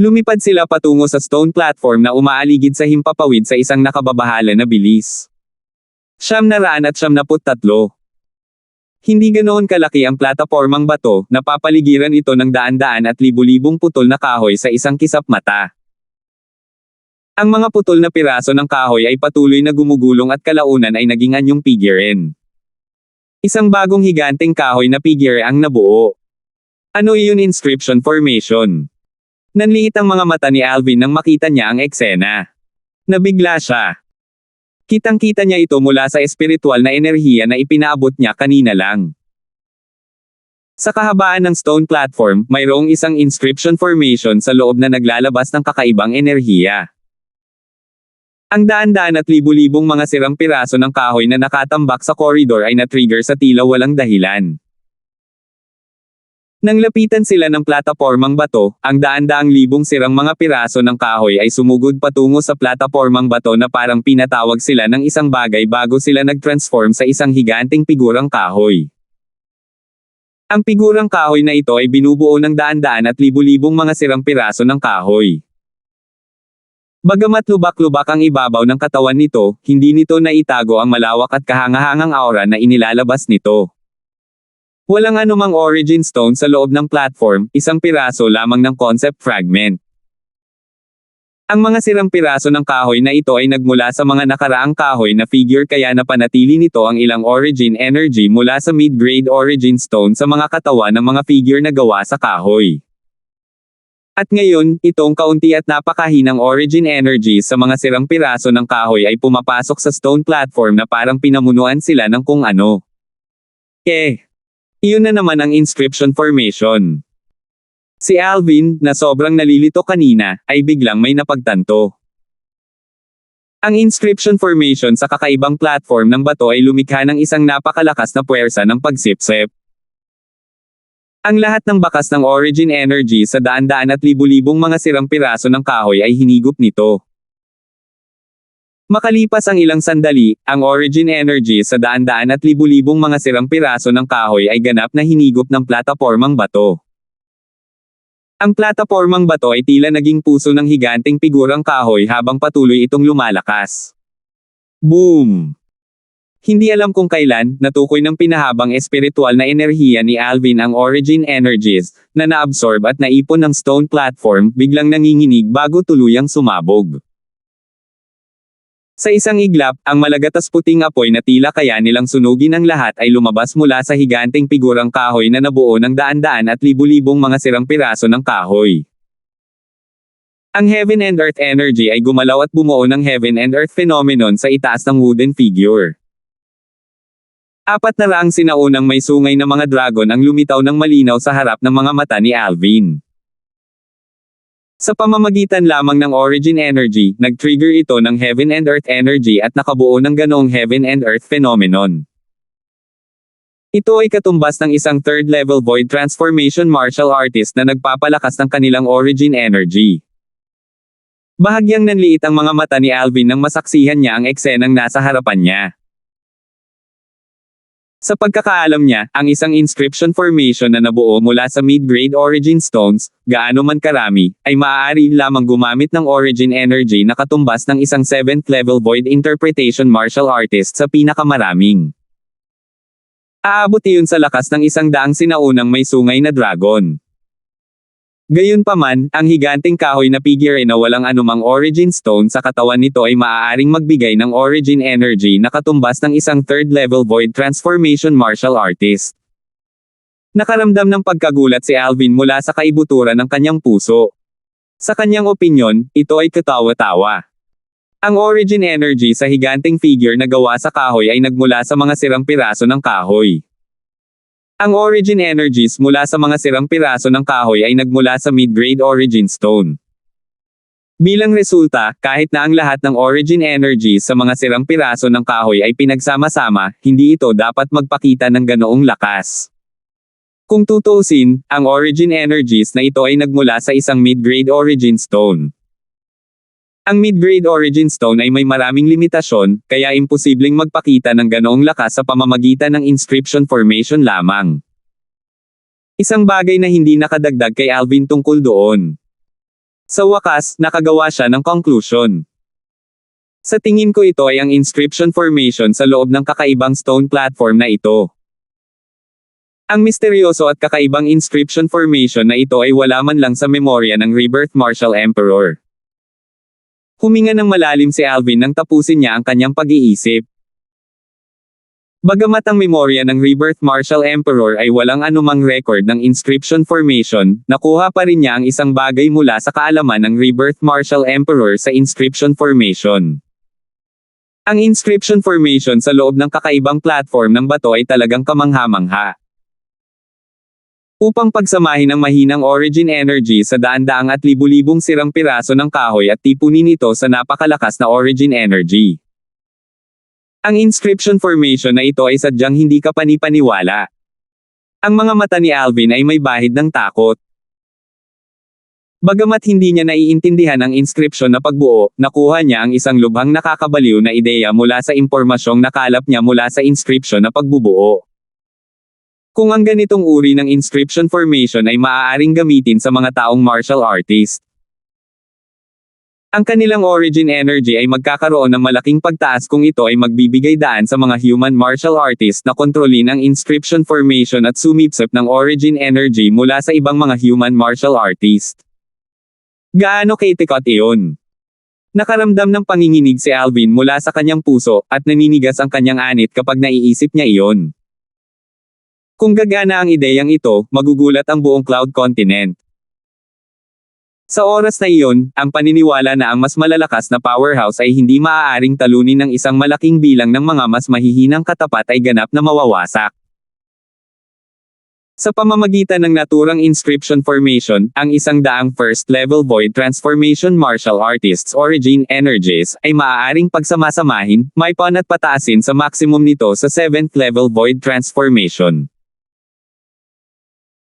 Lumipad sila patungo sa stone platform na umaaligid sa himpapawid sa isang nakababahala na bilis. 993. Hindi ganoon kalaki ang platapormang bato, napapaligiran ito ng daan-daan at libu-libong putol na kahoy sa isang kisap mata. Ang mga putol na piraso ng kahoy ay patuloy na gumugulong at kalaunan ay naging anyong figurine. Isang bagong higanteng kahoy na figure ang nabuo. Ano iyon inscription formation? Nanliit ang mga mata ni Alvin nang makita niya ang eksena. Nabigla siya. Kitang-kita niya ito mula sa espiritual na enerhiya na ipinaabot niya kanina lang. Sa kahabaan ng stone platform, mayroong isang inscription formation sa loob na naglalabas ng kakaibang enerhiya. Ang daan-daan at libu-libong mga sirang piraso ng kahoy na nakatambak sa corridor ay na-trigger sa tila walang dahilan. Nang lapitan sila ng platapormang bato, ang daan-daang libong sirang mga piraso ng kahoy ay sumugod patungo sa platapormang bato na parang pinatawag sila ng isang bagay bago sila nag-transform sa isang higanteng figurang kahoy. Ang figurang kahoy na ito ay binubuo ng daan-daan at libu-libong mga sirang piraso ng kahoy. Bagamat lubak-lubak ang ibabaw ng katawan nito, hindi nito naitago ang malawak at kahangahangang aura na inilalabas nito. Walang anumang origin stone sa loob ng platform, isang piraso lamang ng concept fragment. Ang mga sirang piraso ng kahoy na ito ay nagmula sa mga nakaraang kahoy na figure kaya napanatili nito ang ilang origin energy mula sa mid-grade origin stone sa mga katawan ng mga figure na gawa sa kahoy. At ngayon, itong kaunti at napakahinang origin energies sa mga sirang piraso ng kahoy ay pumapasok sa stone platform na parang pinamunuan sila ng kung ano. Iyon na naman ang inscription formation. Si Alvin, na sobrang nalilito kanina, ay biglang may napagtanto. Ang inscription formation sa kakaibang platform ng bato ay lumikha ng isang napakalakas na puwersa ng pagsipsip. Ang lahat ng bakas ng origin energy sa daan-daan at libu-libong mga sirang piraso ng kahoy ay hinigop nito. Makalipas ang ilang sandali, ang origin energy sa daan-daan at libu-libong mga sirang piraso ng kahoy ay ganap na hinigop ng platapormang bato. Ang platapormang bato ay tila naging puso ng higanteng figurang kahoy habang patuloy itong lumalakas. Boom! Hindi alam kung kailan, natukoy ng pinahabang espiritual na enerhiya ni Alvin ang origin energies, na naabsorb at naipon ng stone platform, biglang nanginginig bago tuluyang sumabog. Sa isang iglap, ang malagatas puting apoy na tila kaya nilang sunugin ang lahat ay lumabas mula sa higanteng figurang kahoy na nabuo ng daan-daan at libu-libong mga sirang piraso ng kahoy. Ang Heaven and Earth energy ay gumalaw at bumuo ng Heaven and Earth phenomenon sa itaas ng wooden figure. 400 sinaunang may sungay na mga dragon ang lumitaw ng malinaw sa harap ng mga mata ni Alvin. Sa pamamagitan lamang ng origin energy, nag-trigger ito ng Heaven and Earth energy at nakabuo ng ganoong Heaven and Earth phenomenon. Ito ay katumbas ng isang third-level void transformation martial artist na nagpapalakas ng kanilang origin energy. Bahagyang nanliit ang mga mata ni Alvin nang masaksihan niya ang eksenang nasa harapan niya. Sa pagkakaalam niya, ang isang inscription formation na nabuo mula sa mid-grade origin stones, gaano man karami, ay maaari lamang gumamit ng origin energy na katumbas ng isang 7th level void interpretation martial artist sa pinakamaraming. Aabot iyon sa lakas ng 100 sinaunang may sungay na dragon. Gayunpaman, ang higanteng kahoy na figure na walang anumang origin stone sa katawan nito ay maaaring magbigay ng origin energy na katumbas ng isang third-level void transformation martial artist. Nakaramdam ng pagkagulat si Alvin mula sa kaibuturan ng kanyang puso. Sa kanyang opinyon, ito ay katawa-tawa. Ang origin energy sa higanteng figure na gawa sa kahoy ay nagmula sa mga sirang piraso ng kahoy. Ang origin energies mula sa mga sirang piraso ng kahoy ay nagmula sa mid-grade origin stone. Bilang resulta, kahit na ang lahat ng origin energies sa mga sirang piraso ng kahoy ay pinagsama-sama, hindi ito dapat magpakita ng ganoong lakas. Kung tutuusin, ang origin energies na ito ay nagmula sa isang mid-grade origin stone. Ang mid-grade origin stone ay may maraming limitasyon, kaya imposibleng magpakita ng ganoong lakas sa pamamagitan ng inscription formation lamang. Isang bagay na hindi nakadagdag kay Alvin tungkol doon. Sa wakas, nakagawa siya ng conclusion. Sa tingin ko ito ay ang inscription formation sa loob ng kakaibang stone platform na ito. Ang misteryoso at kakaibang inscription formation na ito ay wala man lang sa memorya ng Rebirth Martial Emperor. Huminga ng malalim si Alvin nang tapusin niya ang kanyang pag-iisip. Bagamat ang memorya ng Rebirth Martial Emperor ay walang anumang record ng inscription formation, nakuha pa rin niya ang isang bagay mula sa kaalaman ng Rebirth Martial Emperor sa inscription formation. Ang inscription formation sa loob ng kakaibang platform ng bato ay talagang kamangha-mangha. Upang pagsamahin ang mahinang origin energy sa daan-daang at libu-libong sirang piraso ng kahoy at tipunin ito sa napakalakas na origin energy. Ang inscription formation na ito ay sadyang hindi kapani-paniwala. Ang mga mata ni Alvin ay may bahid ng takot. Bagamat hindi niya naiintindihan ang inscription na pagbuo, nakuha niya ang isang lubhang nakakabaliw na ideya mula sa impormasyong nakalap niya mula sa inscription na pagbubuo. Kung ang ganitong uri ng inscription formation ay maaaring gamitin sa mga taong martial artist, ang kanilang origin energy ay magkakaroon ng malaking pagtaas kung ito ay magbibigay daan sa mga human martial artist na kontrolin ang inscription formation at sumipsip ng origin energy mula sa ibang mga human martial artist. Gaano kaitikot iyon? Nakaramdam ng panginginig si Alvin mula sa kanyang puso, at naninigas ang kanyang anit kapag naiisip niya iyon. Kung gagana ang ideyang ito, magugulat ang buong Cloud Continent. Sa oras na iyon, ang paniniwala na ang mas malalakas na powerhouse ay hindi maaaring talunin ng isang malaking bilang ng mga mas mahihinang katapat ay ganap na mawawasak. Sa pamamagitan ng naturang inscription formation, ang 100 first-level void transformation martial artists origin energies ay maaaring pagsamasamahin, maipon at pataasin sa maximum nito sa 7th level void transformation.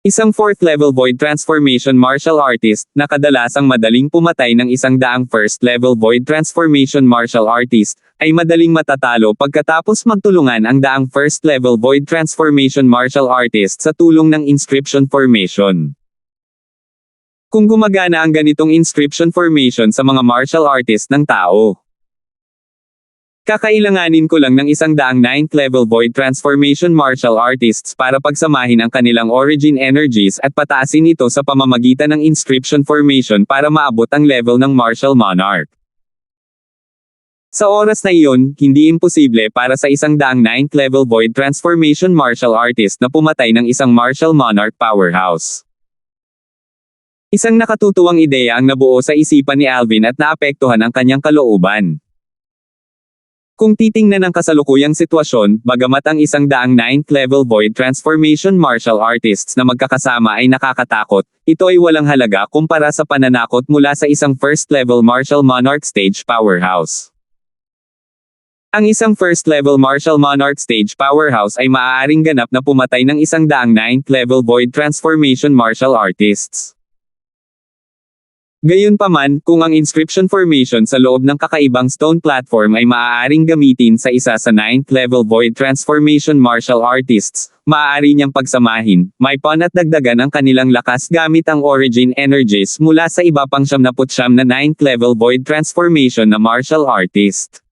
Isang 4th level void transformation martial artist, na kadalasang madaling pumatay ng 100 first level void transformation martial artist, ay madaling matatalo pagkatapos magtulungan ang 100 first level void transformation martial artist sa tulong ng inscription formation. Kung gumagana ang ganitong inscription formation sa mga martial artist ng tao, Kakailanganin ko lang ng 109th level Void Transformation Martial Artists para pagsamahin ang kanilang origin energies at pataasin ito sa pamamagitan ng inscription formation para maabot ang level ng Martial Monarch. Sa oras na iyon, hindi imposible para sa 109th level Void Transformation Martial Artist na pumatay ng isang Martial Monarch powerhouse. Isang nakatutuwang ideya ang nabuo sa isipan ni Alvin at naapektuhan ang kanyang kalooban. Kung titingnan ang kasalukuyang sitwasyon, bagamat ang 109th level Void Transformation Martial Artists na magkakasama ay nakakatakot, ito ay walang halaga kumpara sa pananakot mula sa isang first level Martial Monarch stage powerhouse. Ang isang first level Martial Monarch stage powerhouse ay maaaring ganap na pumatay ng 109th level Void Transformation Martial Artists. Gayunpaman, kung ang inscription formation sa loob ng kakaibang stone platform ay maaaring gamitin sa isa sa 9th level Void Transformation Martial Artists, maaari niyang pagsamahin, may pawn at dagdagan ang kanilang lakas gamit ang origin energies mula sa iba pang 79 na 9th level Void Transformation na Martial Artist.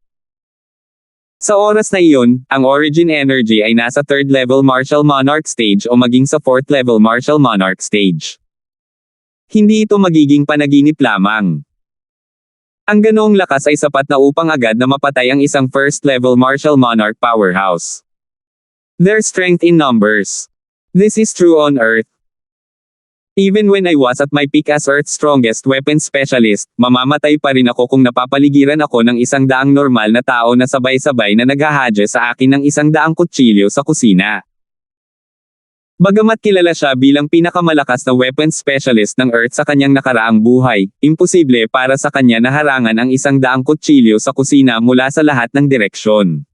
Sa oras na iyon, ang origin energy ay nasa 3rd level Martial Monarch stage o maging sa 4th level Martial Monarch stage. Hindi ito magiging panaginip lamang. Ang ganoong lakas ay sapat na upang agad na mapatay ang isang first level Martial Monarch powerhouse. Their strength in numbers. This is true on Earth. Even when I was at my peak as Earth's strongest weapons specialist, mamamatay pa rin ako kung napapaligiran ako ng 100 normal na tao na sabay-sabay na naghahadya sa akin ng 100 kutsilyo sa kusina. Bagamat kilala siya bilang pinakamalakas na weapons specialist ng Earth sa kanyang nakaraang buhay, imposible para sa kanya na harangan ang 100 kutsilyo sa kusina mula sa lahat ng direksyon.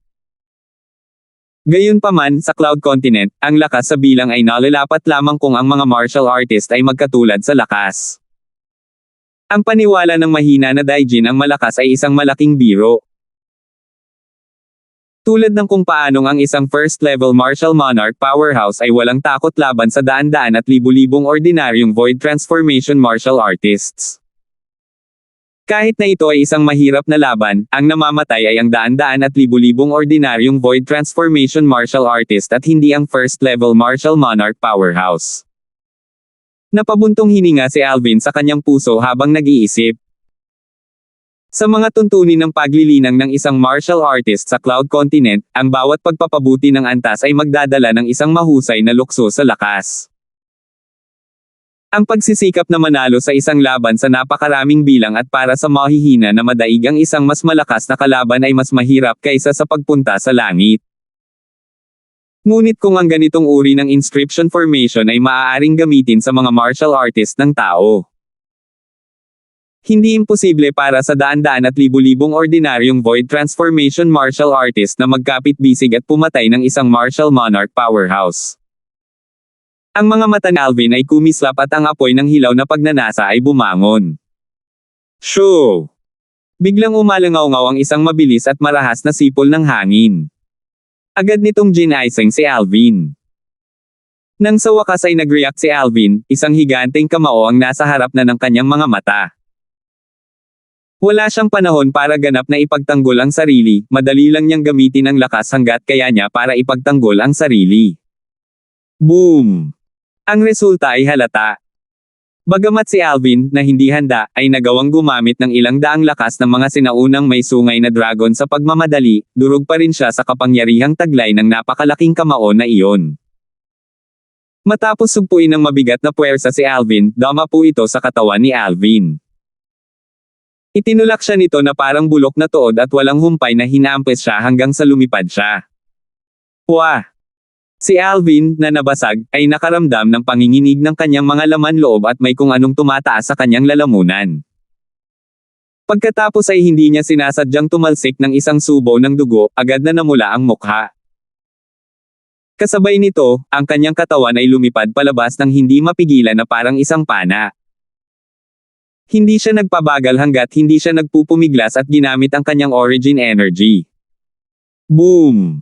Gayunpaman, sa Cloud Continent, ang lakas sa bilang ay nalalapat lamang kung ang mga martial artist ay magkatulad sa lakas. Ang paniwala ng mahina na Daijin ang malakas ay isang malaking biro. Tulad ng kung paanong ang isang first-level Martial Monarch powerhouse ay walang takot laban sa daan-daan at libu-libong ordinaryong Void Transformation Martial Artists. Kahit na ito ay isang mahirap na laban, ang namamatay ay ang daan-daan at libu-libong ordinaryong Void Transformation Martial Artist at hindi ang first-level Martial Monarch powerhouse. Napabuntong hininga si Alvin sa kanyang puso habang nag-iisip. Sa mga tuntunin ng paglilinang ng isang martial artist sa Cloud Continent, ang bawat pagpapabuti ng antas ay magdadala ng isang mahusay na lukso sa lakas. Ang pagsisikap na manalo sa isang laban sa napakaraming bilang at para sa mahihina na madaig ang isang mas malakas na kalaban ay mas mahirap kaysa sa pagpunta sa langit. Ngunit kung ang ganitong uri ng inscription formation ay maaaring gamitin sa mga martial artist ng tao, hindi imposible para sa daan-daan at libu-libong ordinaryong Void Transformation Martial Artist na magkapit-bisig at pumatay ng isang Martial Monarch powerhouse. Ang mga mata ni Alvin ay kumislap at ang apoy ng hilaw na pagnanasa ay bumangon. Shoo! Biglang umalangaw-ngaw ang isang mabilis at marahas na sipol ng hangin. Agad nitong ginaising si Alvin. Nang sa wakas ay nag-react si Alvin, isang higanteng kamao ang nasa harap na ng kanyang mga mata. Wala siyang panahon para ganap na ipagtanggol ang sarili, madali lang niyang gamitin ang lakas hanggat kaya niya para ipagtanggol ang sarili. Boom! Ang resulta ay halata. Bagamat si Alvin, na hindi handa, ay nagawang gumamit ng ilang daang lakas ng mga sinaunang may sungay na dragon sa pagmamadali, durog pa rin siya sa kapangyarihang taglay ng napakalaking kamao na iyon. Matapos sugpuin ng mabigat na puwersa si Alvin, dama po ito sa katawan ni Alvin. Itinulak siya nito na parang bulok na tuod at walang humpay na hinampes siya hanggang sa lumipad siya. Wah! Si Alvin, na nabasag, ay nakaramdam ng panginginig ng kanyang mga laman loob at may kung anong tumataas sa kanyang lalamunan. Pagkatapos ay hindi niya sinasadyang tumalsik ng isang subo ng dugo, agad na namula ang mukha. Kasabay nito, ang kanyang katawan ay lumipad palabas ng hindi mapigilan na parang isang pana. Hindi siya nagpabagal hanggat hindi siya nagpupumiglas at ginamit ang kanyang origin energy. Boom!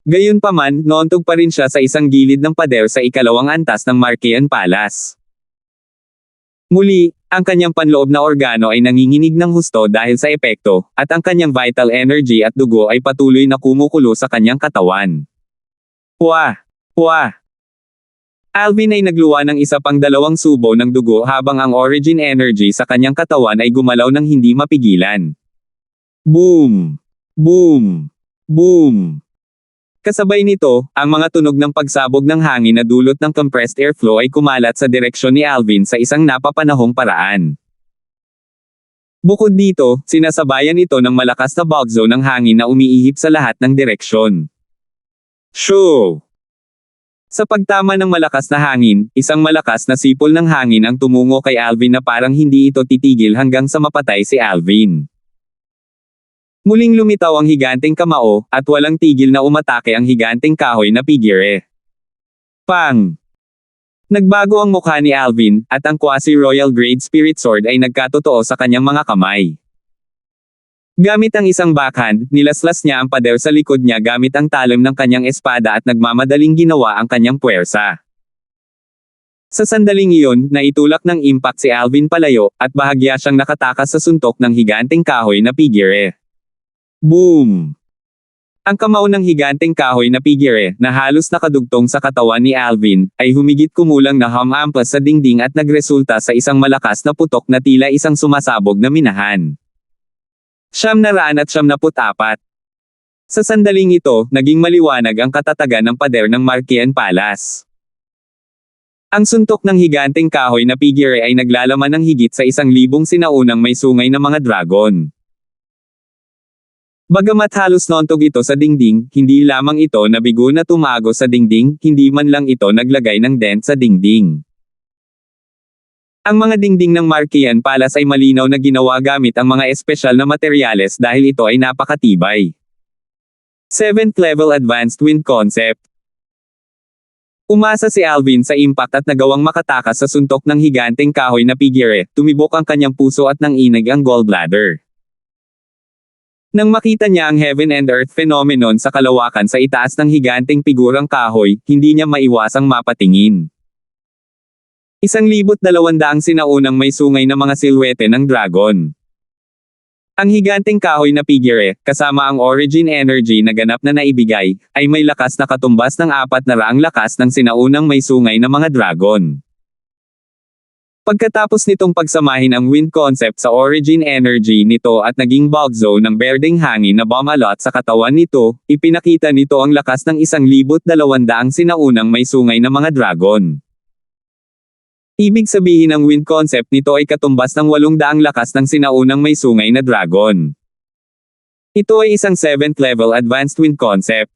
Gayunpaman, noontog pa rin siya sa isang gilid ng pader sa ikalawang antas ng Marquean Palace. Muli, ang kanyang panloob na organo ay nanginginig ng husto dahil sa epekto, at ang kanyang vital energy at dugo ay patuloy na kumukulo sa kanyang katawan. Wah! Wah! Alvin ay nagluwa ng isa pang 2 subo ng dugo habang ang origin energy sa kanyang katawan ay gumalaw ng hindi mapigilan. Boom! Boom! Boom! Kasabay nito, ang mga tunog ng pagsabog ng hangin na dulot ng compressed airflow ay kumalat sa direksyon ni Alvin sa isang napapanahong paraan. Bukod dito, sinasabayan ito ng malakas na bugzo ng hangin na umiihip sa lahat ng direksyon. Shoo! Sa pagtama ng malakas na hangin, isang malakas na sipol ng hangin ang tumungo kay Alvin na parang hindi ito titigil hanggang sa mapatay si Alvin. Muling lumitaw ang higanteng kamao, at walang tigil na umatake ang higanteng kahoy na figure. Pang! Nagbago ang mukha ni Alvin, at ang quasi-royal grade spirit sword ay nagkatotoo sa kanyang mga kamay. Gamit ang isang backhand, nilaslas niya ang pader sa likod niya gamit ang talim ng kanyang espada at nagmamadaling ginawa ang kanyang puwersa. Sa sandaling iyon, naitulak ng impact si Alvin palayo, at bahagya siyang nakatakas sa suntok ng higanteng kahoy na figure. Boom! Ang kamao ng higanteng kahoy na figure, na halos nakadugtong sa katawan ni Alvin, ay humigit kumulang na humampas sa dingding at nagresulta sa isang malakas na putok na tila isang sumasabog na minahan. 994. Sa sandaling ito, naging maliwanag ang katatagan ng pader ng Marquean Palace. Ang suntok ng higanteng kahoy na figure ay naglalaman ng higit sa 1,000 sinaunang may sungay na mga dragon. Bagamat halos nontog ito sa dingding, hindi lamang ito nabigo na tumago sa dingding, hindi man lang ito naglagay ng dent sa dingding. Ang mga dingding ng Marquean Palace ay malinaw na ginawa gamit ang mga espesyal na materyales dahil ito ay napakatibay. 7th Level Advanced Wind Concept. Umasa si Alvin sa impact at nagawang makatakas sa suntok ng higanteng kahoy na figure, tumibok ang kanyang puso at nanginig ang gallbladder. Nang makita niya ang heaven and earth phenomenon sa kalawakan sa itaas ng higanteng figurang kahoy, hindi niya maiwasang mapatingin. 1,200 sinaunang may sungay na mga silhwete ng dragon. Ang higanteng kahoy na figure, kasama ang origin energy na ganap na naibigay, ay may lakas na katumbas ng 400 lakas ng sinaunang may sungay na mga dragon. Pagkatapos nitong pagsamahin ang wind concept sa origin energy nito at naging bugzo ng berdeng hangin na bumalot sa katawan nito, ipinakita nito ang lakas ng 1,200 sinaunang may sungay na mga dragon. Ibig sabihin ang wind concept nito ay katumbas ng 800 lakas ng sinaunang may sungay na dragon. Ito ay isang 7th level advanced wind concept.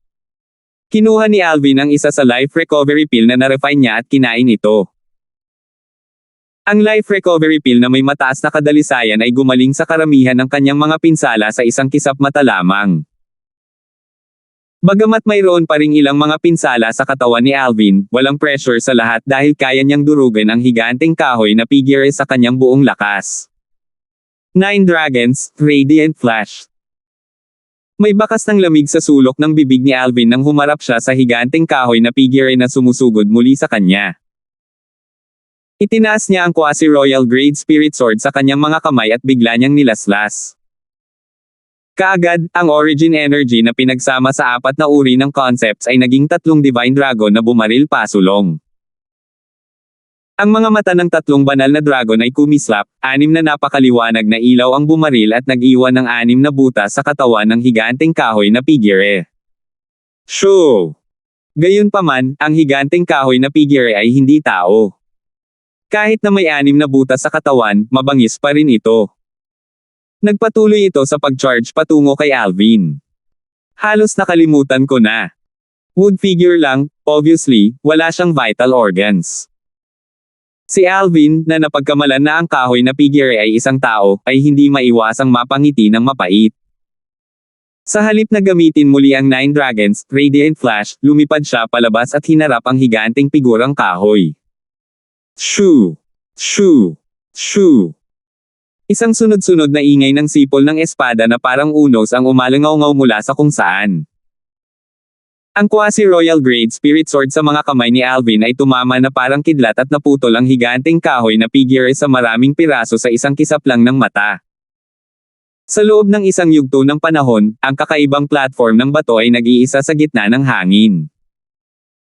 Kinuha ni Alvin ang isa sa life recovery pill na na-refine niya at kinain ito. Ang life recovery pill na may mataas na kadalisayan ay gumaling sa karamihan ng kanyang mga pinsala sa isang kisap mata lamang. Bagamat mayroon pa ring ilang mga pinsala sa katawan ni Alvin, walang pressure sa lahat dahil kaya niyang durugin ang higanteng kahoy na figure sa kanyang buong lakas. 9 Dragons, Radiant Flash. May bakas ng lamig sa sulok ng bibig ni Alvin nang humarap siya sa higanteng kahoy na figure na sumusugod muli sa kanya. Itinaas niya ang quasi-royal grade spirit sword sa kanyang mga kamay at bigla niyang nilaslas. Kaagad, ang origin energy na pinagsama sa 4 na uri ng concepts ay naging 3 divine dragon na bumaril pasulong. Ang mga mata ng 3 banal na dragon ay kumislap, 6 na napakaliwanag na ilaw ang bumaril at nag-iwan ng 6 na butas sa katawan ng higanteng kahoy na figure. Shoo! Gayunpaman, ang higanteng kahoy na figure ay hindi tao. Kahit na may 6 na butas sa katawan, mabangis pa rin ito. Nagpatuloy ito sa pag-charge patungo kay Alvin. Halos nakalimutan ko na. Wood figure lang, obviously, wala siyang vital organs. Si Alvin, na napagkamalan na ang kahoy na figure ay isang tao, ay hindi maiwasang mapangiti ng mapait. Sa halip na gamitin muli ang 9 Dragons, Radiant Flash, lumipad siya palabas at hinarap ang higanteng figurang kahoy. Shoo! Shoo! Shoo! Isang sunod-sunod na ingay ng sipol ng espada na parang unos ang umalangaw-ngaw mula sa kung saan. Ang quasi-royal grade spirit sword sa mga kamay ni Alvin ay tumama na parang kidlat at naputol ang higanteng kahoy na figure sa maraming piraso sa isang kisap lang ng mata. Sa loob ng isang yugto ng panahon, ang kakaibang platform ng bato ay nag-iisa sa gitna ng hangin.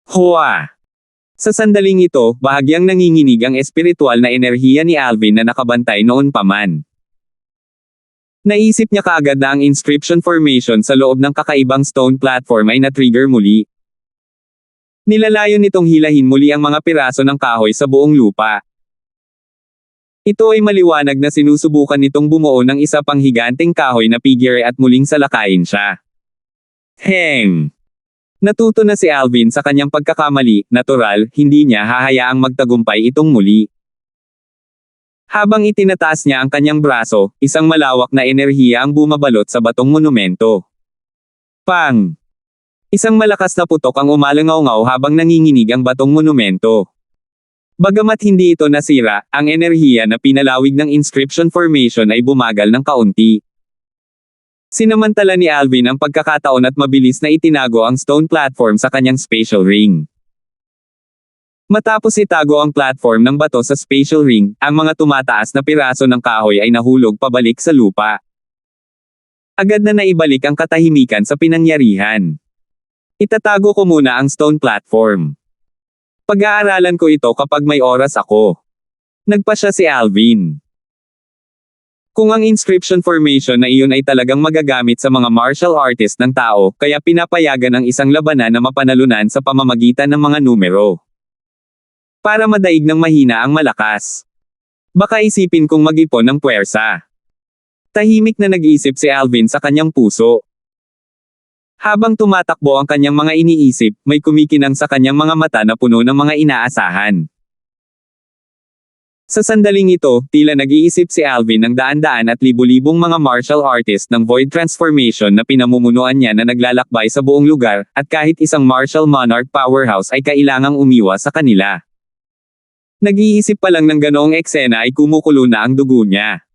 Hua! Sa sandaling ito, bahagyang nanginginig ang espiritual na enerhiya ni Alvin na nakabantay noon pa man. Naisip niya kaagad na ang inscription formation sa loob ng kakaibang stone platform ay na-trigger muli. Nilalayon nitong hilahin muli ang mga piraso ng kahoy sa buong lupa. Ito ay maliwanag na sinusubukan nitong bumuo ng isa pang higanteng kahoy na figure at muling salakayin siya. Heng! Natuto na si Alvin sa kanyang pagkakamali, natural, hindi niya hahayaang magtagumpay itong muli. Habang itinataas niya ang kanyang braso, isang malawak na enerhiya ang bumabalot sa batong monumento. Pang! Isang malakas na putok ang umalangaw-ngaw habang nanginginig ang batong monumento. Bagamat hindi ito nasira, ang enerhiya na pinalawig ng inscription formation ay bumagal ng kaunti. Sinamantala ni Alvin ang pagkakataon at mabilis na itinago ang stone platform sa kanyang spatial ring. Matapos itago ang platform ng bato sa spatial ring, ang mga tumataas na piraso ng kahoy ay nahulog pabalik sa lupa. Agad na naibalik ang katahimikan sa pinangyarihan. Itatago ko muna ang stone platform. Pag-aaralan ko ito kapag may oras ako. Nagpasya si Alvin. Kung ang inscription formation na iyon ay talagang magagamit sa mga martial artist ng tao, kaya pinapayagan ang isang labanan na mapanalunan sa pamamagitan ng mga numero. Para madaig ng mahina ang malakas. Baka isipin kong mag-ipon ng puwersa. Tahimik na nag-iisip si Alvin sa kanyang puso. Habang tumatakbo ang kanyang mga iniisip, may kumikinang sa kanyang mga mata na puno ng mga inaasahan. Sa sandaling ito, tila nag-iisip si Alvin ng daan-daan at libu-libong mga martial artist ng void transformation na pinamumunuan niya na naglalakbay sa buong lugar, at kahit isang martial monarch powerhouse ay kailangang umiwas sa kanila. Nag-iisip pa lang ng ganoong eksena ay kumukulo na ang dugo niya.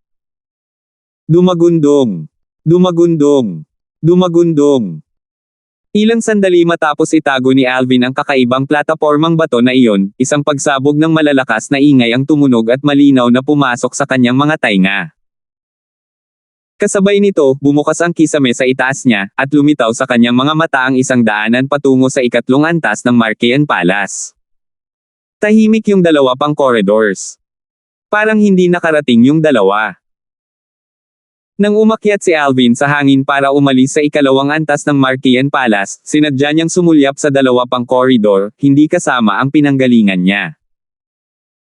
Dumagundong. Dumagundong. Dumagundong. Ilang sandali matapos itago ni Alvin ang kakaibang platapormang bato na iyon, isang pagsabog ng malalakas na ingay ang tumunog at malinaw na pumasok sa kanyang mga tainga. Kasabay nito, bumukas ang kisame sa itaas niya, at lumitaw sa kanyang mga mata ang isang daanan patungo sa ikatlong antas ng Marquean Palace. Tahimik yung dalawa pang corridors. Parang hindi nakarating yung dalawa. Nang umakyat si Alvin sa hangin para umalis sa ikalawang antas ng Marquean Palace, sinadya niyang sumulyap sa dalawa pang koridor, hindi kasama ang pinanggalingan niya.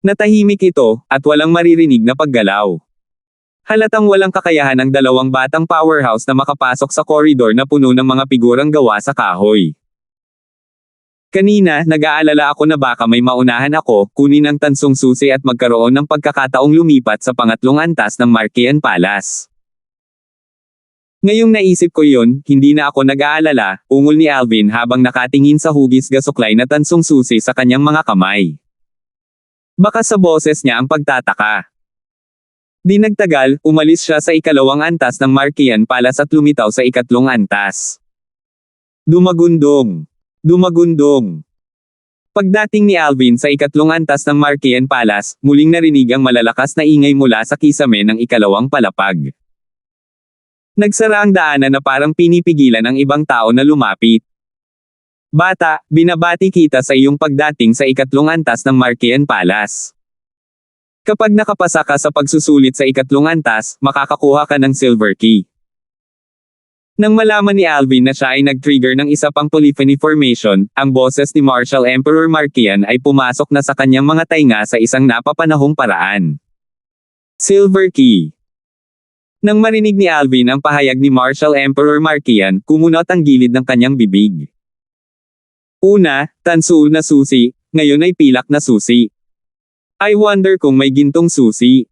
Natahimik ito, at walang maririnig na paggalaw. Halatang walang kakayahan ang dalawang batang powerhouse na makapasok sa koridor na puno ng mga figurang gawa sa kahoy. Kanina, nag-aalala ako na baka may maunahan ako, kunin ang tansong susi at magkaroon ng pagkakataong lumipat sa pangatlong antas ng Marquean Palace. Ngayong naisip ko yun, hindi na ako nag-aalala, ungol ni Alvin habang nakatingin sa hugis gasuklay na tansong susi sa kanyang mga kamay. Baka sa boses niya ang pagtataka. Di nagtagal, umalis siya sa ikalawang antas ng Marquean Palace at lumitaw sa ikatlong antas. Dumagundong. Dumagundong. Pagdating ni Alvin sa ikatlong antas ng Marquean Palace, muling narinig ang malalakas na ingay mula sa kisame ng ikalawang palapag. Nagsara ang daanan na parang pinipigilan ang ibang tao na lumapit. Bata, binabati kita sa iyong pagdating sa ikatlong antas ng Marquean Palace. Kapag nakapasa ka sa pagsusulit sa ikatlong antas, makakakuha ka ng silver key. Nang malaman ni Alvin na siya ay nag-trigger ng isa pang polyphony formation, ang boses ni Martial Emperor Marquean ay pumasok na sa kanyang mga tainga sa isang napapanahong paraan. Silver Key. Nang marinig ni Alvin ang pahayag ni Martial Emperor Marquean, kumunot ang gilid ng kanyang bibig. Una, tansu na susi, ngayon ay pilak na susi. I wonder kung may gintong susi.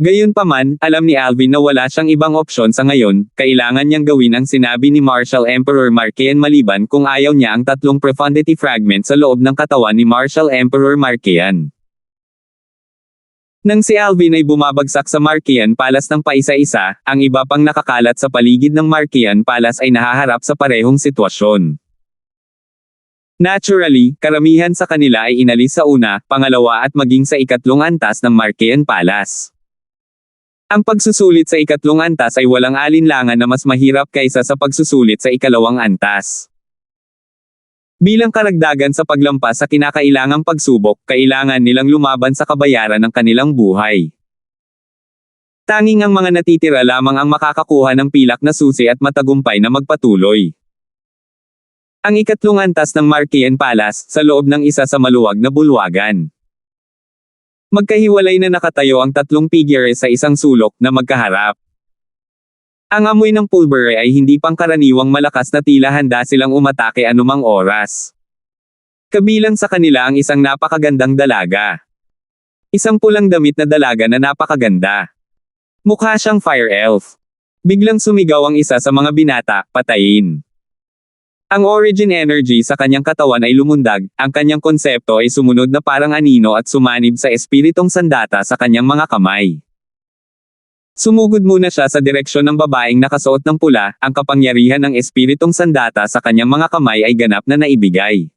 Gayunpaman, alam ni Alvin na wala siyang ibang opsyon sa ngayon, kailangan niyang gawin ang sinabi ni Martial Emperor Marquean maliban kung ayaw niya ang tatlong profundity fragment sa loob ng katawan ni Martial Emperor Marquean. Nang si Alvin ay bumabagsak sa Marquean Palace ng paisa-isa, ang iba pang nakakalat sa paligid ng Marquean Palace ay nahaharap sa parehong sitwasyon. Naturally, karamihan sa kanila ay inalis sa una, pangalawa at maging sa ikatlong antas ng Marquean Palace. Ang pagsusulit sa ikatlong antas ay walang alinlangan na mas mahirap kaysa sa pagsusulit sa ikalawang antas. Bilang karagdagan sa paglampas sa kinakailangang pagsubok, kailangan nilang lumaban sa kabayaran ng kanilang buhay. Tanging ang mga natitira lamang ang makakakuha ng pilak na susi at matagumpay na magpatuloy. Ang ikatlong antas ng Marquean Palace, sa loob ng isa sa maluwag na bulwagan. Magkahiwalay na nakatayo ang tatlong figure sa isang sulok na magkaharap. Ang amoy ng pulbere ay hindi pangkaraniwang malakas na tila handa silang umatake anumang oras. Kabilang sa kanila ang isang napakagandang dalaga. Isang pulang damit na dalaga na napakaganda. Mukha siyang fire elf. Biglang sumigaw ang isa sa mga binata, patayin. Ang origin energy sa kanyang katawan ay lumundag, ang kanyang konsepto ay sumunod na parang anino at sumanib sa espiritong sandata sa kanyang mga kamay. Sumugod muna siya sa direksyon ng babaeng nakasuot ng pula, ang kapangyarihan ng espiritong sandata sa kanyang mga kamay ay ganap na naibigay.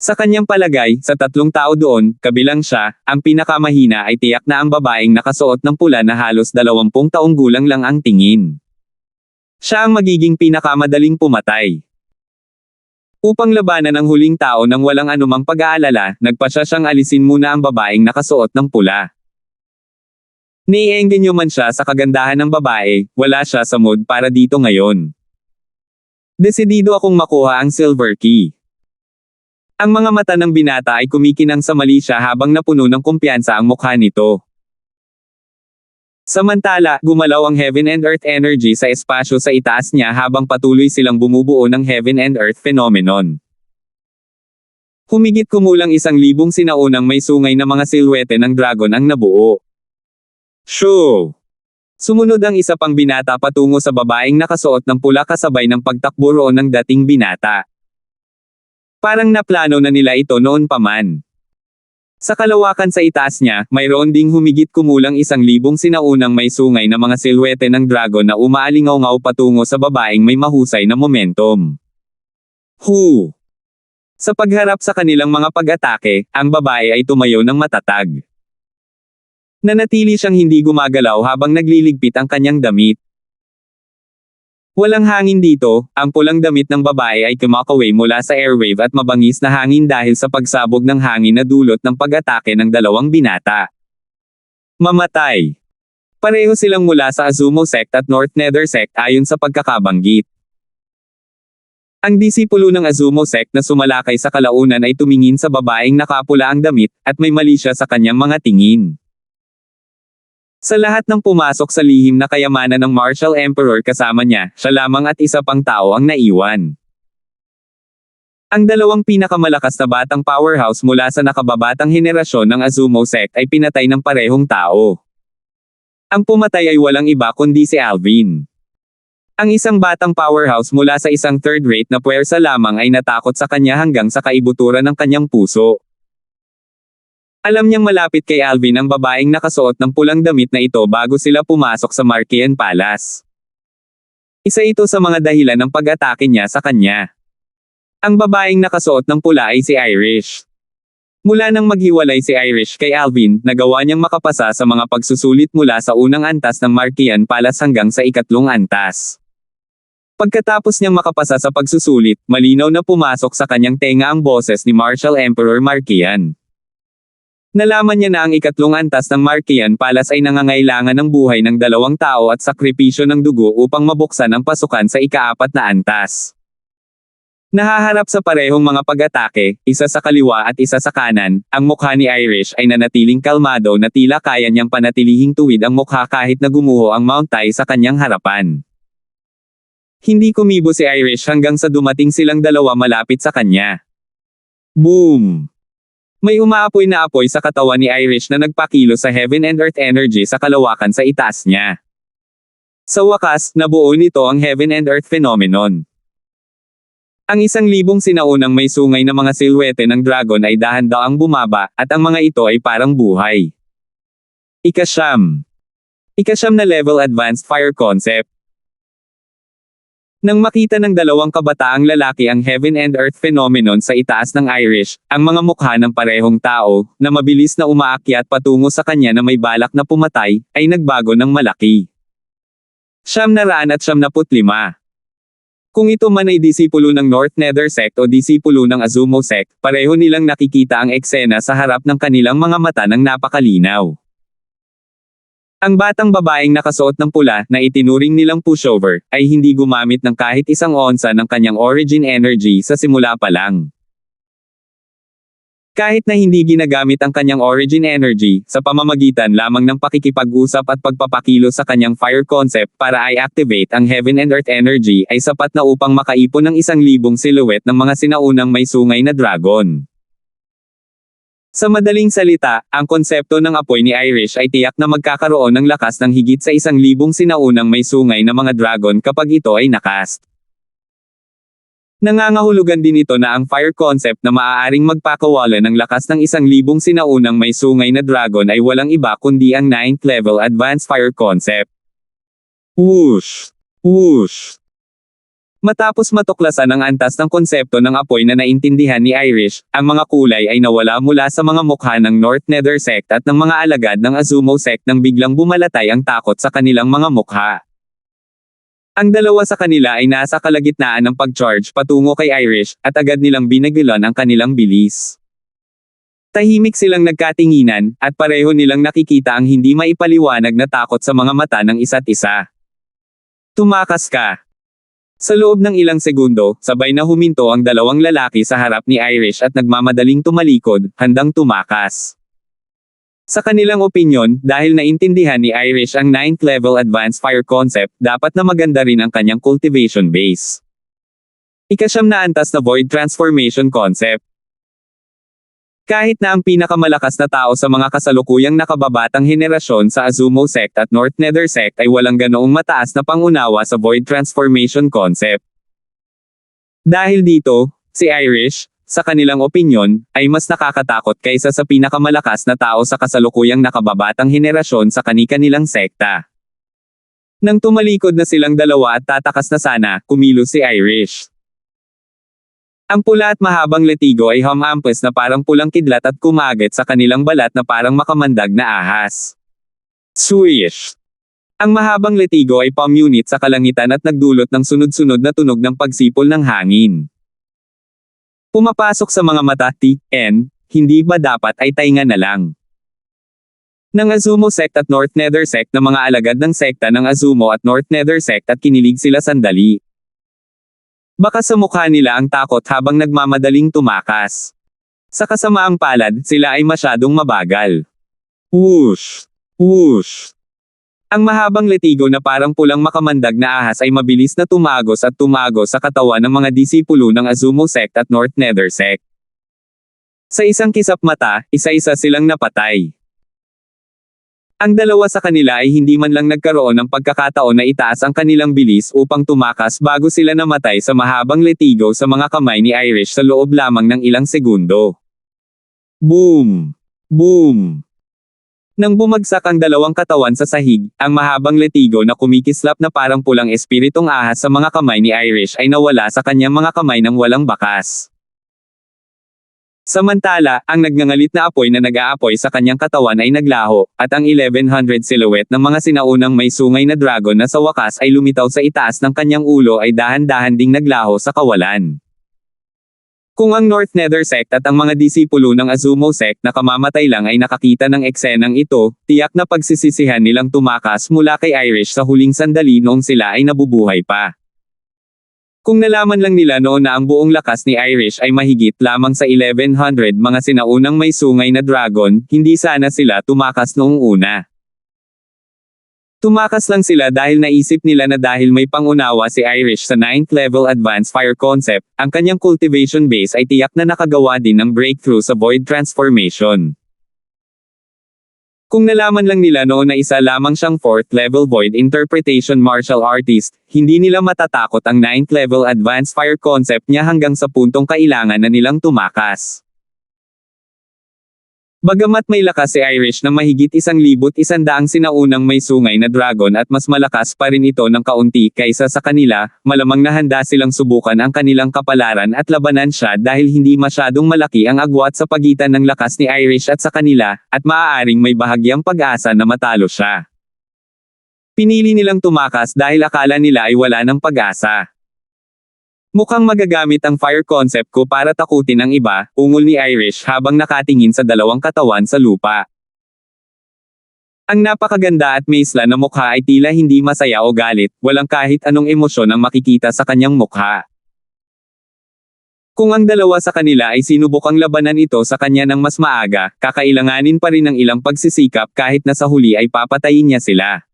Sa kanyang palagay, sa tatlong tao doon, kabilang siya, ang pinakamahina ay tiyak na ang babaeng nakasuot ng pula na halos 20 taong gulang lang ang tingin. Siya ang magiging pinakamadaling pumatay. Upang labanan ang huling tao nang walang anumang pag-aalala, nagpasya siyang alisin muna ang babaeng nakasuot ng pula. Naiengganyo man siya sa kagandahan ng babae, wala siya sa mood para dito ngayon. Desidido akong makuha ang silver key. Ang mga mata ng binata ay kumikinang sa mali siya habang napuno ng kumpiyansa ang mukha nito. Samantala, gumalaw ang Heaven and Earth energy sa espasyo sa itaas niya habang patuloy silang bumubuo ng Heaven and Earth phenomenon. Humigit kumulang 1,000 sinaunang may sungay na mga silhwete ng dragon ang nabuo. Shoo! Sumunod ang isa pang binata patungo sa babaeng nakasuot ng pula kasabay ng pagtakbo roon ng dating binata. Parang naplano na nila ito noon pa man. Sa kalawakan sa itaas niya, mayroon ding humigit kumulang 1,000 sinaunang may sungay na mga silhwete ng dragon na umaalingaw-ngaw patungo sa babaeng may mahusay na momentum. Hu! Sa pagharap sa kanilang mga pag-atake, ang babae ay tumayo ng matatag. Nanatili siyang hindi gumagalaw habang nagliligpit ang kanyang damit. Walang hangin dito, ang pulang damit ng babae ay kumakaway mula sa airwave at mabangis na hangin dahil sa pagsabog ng hangin na dulot ng pag-atake ng dalawang binata. Mamatay. Pareho silang mula sa Azumo Sect at North Nether Sect ayon sa pagkakabanggit. Ang disipulo ng Azumo Sect na sumalakay sa kalaunan ay tumingin sa babaeng nakapula ang damit, at may mali siya sa kanyang mga tingin. Sa lahat ng pumasok sa lihim na kayamanan ng Martial Emperor kasama niya, siya lamang at isa pang tao ang naiwan. Ang dalawang pinakamalakas na batang powerhouse mula sa nakababatang henerasyon ng Azumo Sect ay pinatay ng parehong tao. Ang pumatay ay walang iba kundi si Alvin. Ang isang batang powerhouse mula sa isang third-rate na puwersa lamang ay natakot sa kanya hanggang sa kaibuturan ng kanyang puso. Alam niyang malapit kay Alvin ang babaeng nakasuot ng pulang damit na ito bago sila pumasok sa Marquean Palace. Isa ito sa mga dahilan ng pag-atake niya sa kanya. Ang babaeng nakasuot ng pula ay si Irish. Mula nang maghiwalay si Irish kay Alvin, nagawa niyang makapasa sa mga pagsusulit mula sa unang antas ng Marquean Palace hanggang sa ikatlong antas. Pagkatapos niyang makapasa sa pagsusulit, malinaw na pumasok sa kanyang tenga ang boses ni Martial Emperor Marquean. Nalaman niya na ang ikatlong antas ng Marquean Palace ay nangangailangan ng buhay ng 2 tao at sakripisyo ng dugo upang mabuksan ang pasukan sa ika-4 na antas. Nahaharap sa parehong mga pag-atake, isa sa kaliwa at isa sa kanan, ang mukha ni Irish ay nanatiling kalmado na tila kaya niyang panatilihing tuwid ang mukha kahit na gumuho ang Mount Tai sa kanyang harapan. Hindi kumibo si Irish hanggang sa dumating silang dalawa malapit sa kanya. Boom! May umaapoy na apoy sa katawan ni Irish na nagpakilo sa Heaven and Earth energy sa kalawakan sa itaas niya. Sa wakas, nabuo nito ang Heaven and Earth phenomenon. Ang 1,000 sinaunang may sungay na mga silhwete ng dragon ay dahan-daang bumaba, at ang mga ito ay parang buhay. Ika-9. Ika-9 na level Advanced Fire Concept. Nang makita ng dalawang kabataang lalaki ang Heaven and Earth phenomenon sa itaas ng Irish, ang mga mukha ng parehong tao, na mabilis na umaakyat patungo sa kanya na may balak na pumatay, ay nagbago ng malaki. 995. Kung ito man ay disipulo ng North Nether Sect o disipulo ng Azumo Sect, pareho nilang nakikita ang eksena sa harap ng kanilang mga mata ng napakalinaw. Ang batang babaeng nakasuot ng pula na itinuring nilang pushover, ay hindi gumamit ng kahit isang onsa ng kanyang origin energy sa simula pa lang. Kahit na hindi ginagamit ang kanyang origin energy, sa pamamagitan lamang ng pakikipag-usap at pagpapakilo sa kanyang fire concept para i-activate ang Heaven and Earth energy ay sapat na upang makaipon ng 1,000 silhouette ng mga sinaunang may sungay na dragon. Sa madaling salita, ang konsepto ng apoy ni Irish ay tiyak na magkakaroon ng lakas ng higit sa 1,000 sinaunang may sungay na mga dragon kapag ito ay nakast. Nangangahulugan din ito na ang fire concept na maaaring magpakawalan ng lakas ng 1,000 sinaunang may sungay na dragon ay walang iba kundi ang 9th level Advanced Fire Concept. Whoosh! Whoosh! Matapos matuklasan ang antas ng konsepto ng apoy na naintindihan ni Irish, ang mga kulay ay nawala mula sa mga mukha ng North Nether Sect at ng mga alagad ng Azumo Sect nang biglang bumalatay ang takot sa kanilang mga mukha. Ang dalawa sa kanila ay nasa kalagitnaan ng pag-charge patungo kay Irish, at agad nilang binagilan ang kanilang bilis. Tahimik silang nagkatinginan, at pareho nilang nakikita ang hindi maipaliwanag na takot sa mga mata ng isa't isa. Tumakas ka! Sa loob ng ilang segundo, sabay na huminto ang dalawang lalaki sa harap ni Irish at nagmamadaling tumalikod, handang tumakas. Sa kanilang opinyon, dahil naintindihan ni Irish ang 9th level Advanced Fire Concept, dapat na maganda rin ang kanyang cultivation base. Ika-9 na antas na Void Transformation Concept. Kahit na ang pinakamalakas na tao sa mga kasalukuyang nakababatang henerasyon sa Azumo Sect at North Nether Sect ay walang ganoong mataas na pangunawa sa Void Transformation Concept. Dahil dito, si Irish, sa kanilang opinyon, ay mas nakakatakot kaysa sa pinakamalakas na tao sa kasalukuyang nakababatang henerasyon sa kani-kanilang sekta. Nang tumalikod na silang dalawa at tatakas na sana, kumilos si Irish. Ang pula at mahabang letigo ay humahampas na parang pulang kidlat at kumagat sa kanilang balat na parang makamandag na ahas. Swish! Ang mahabang letigo ay pamunit sa kalangitan at nagdulot ng sunod-sunod na tunog ng pagsipol ng hangin. Pumapasok sa mga mata, hindi ba dapat ay tainga na lang? Ng Azumo Sect at North Nether Sect na mga alagad ng sekta ng Azumo at North Nether Sect at kinilig sila sandali. Baka sa mukha nila ang takot habang nagmamadaling tumakas. Sa kasamaang palad, sila ay masyadong mabagal. Whoosh! Whoosh! Ang mahabang letigo na parang pulang makamandag na ahas ay mabilis na tumagos at tumagos sa katawan ng mga disipulo ng Azumo Sect at North Nether Sect. Sa isang kisap mata, isa-isa silang napatay. Ang dalawa sa kanila ay hindi man lang nagkaroon ng pagkakataon na itaas ang kanilang bilis upang tumakas bago sila namatay sa mahabang letigo sa mga kamay ni Irish sa loob lamang ng ilang segundo. Boom! Boom! Nang bumagsak ang dalawang katawan sa sahig, ang mahabang letigo na kumikislap na parang pulang espiritong ahas sa mga kamay ni Irish ay nawala sa kanyang mga kamay ng walang bakas. Samantala, ang nagngangalit na apoy na nag-aapoy sa kanyang katawan ay naglaho, at ang 1,100 silhouette ng mga sinaunang may sungay na dragon na sa wakas ay lumitaw sa itaas ng kanyang ulo ay dahan-dahan ding naglaho sa kawalan. Kung ang North Nether Sect at ang mga disipulo ng Azumo Sect na kamamatay lang ay nakakita ng eksenang ito, tiyak na pagsisisihan nilang tumakas mula kay Irish sa huling sandali noong sila ay nabubuhay pa. Kung nalaman lang nila noon na ang buong lakas ni Irish ay mahigit lamang sa 1,100 mga sinaunang may sungay na dragon, hindi sana sila tumakas noong una. Tumakas lang sila dahil naisip nila na dahil may pangunawa si Irish sa 9th level Advanced Fire Concept, ang kanyang cultivation base ay tiyak na nakagawa din ng breakthrough sa Void Transformation. Kung nalaman lang nila noon na isa lamang siyang 4th level Void Interpretation Martial Artist, hindi nila matatakot ang 9th level Advanced Fire Concept niya hanggang sa puntong kailangan na nilang tumakas. Bagamat may lakas si Irish ng mahigit 1,100 sinaunang may sungay na dragon at mas malakas pa rin ito ng kaunti kaysa sa kanila, malamang na handa silang subukan ang kanilang kapalaran at labanan siya dahil hindi masyadong malaki ang agwat sa pagitan ng lakas ni Irish at sa kanila, at maaaring may bahagyang pag-asa na matalo siya. Pinili nilang tumakas dahil akala nila ay wala ng pag-asa. Mukhang magagamit ang fire concept ko para takutin ang iba, ungol ni Irish habang nakatingin sa dalawang katawan sa lupa. Ang napakaganda at maisla na mukha ay tila hindi masaya o galit, walang kahit anong emosyon ang makikita sa kanyang mukha. Kung ang dalawa sa kanila ay sinubukang labanan ito sa kanya ng mas maaga, kakailanganin pa rin ng ilang pagsisikap kahit na sa huli ay papatayin niya sila.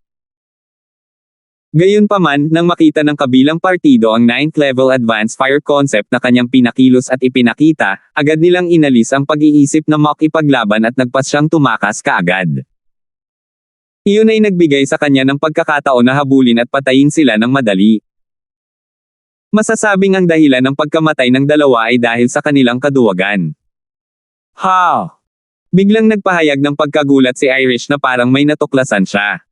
Gayunpaman, nang makita ng kabilang partido ang 9th level advanced fire concept na kanyang pinakilos at ipinakita, agad nilang inalis ang pag-iisip na makipaglaban at nagpas siyang tumakas kaagad. Iyon ay nagbigay sa kanya ng pagkakataon na habulin at patayin sila ng madali. Masasabing ang dahilan ng pagkamatay ng dalawa ay dahil sa kanilang kaduwagan. Ha! Biglang nagpahayag ng pagkagulat si Irish na parang may natuklasan siya.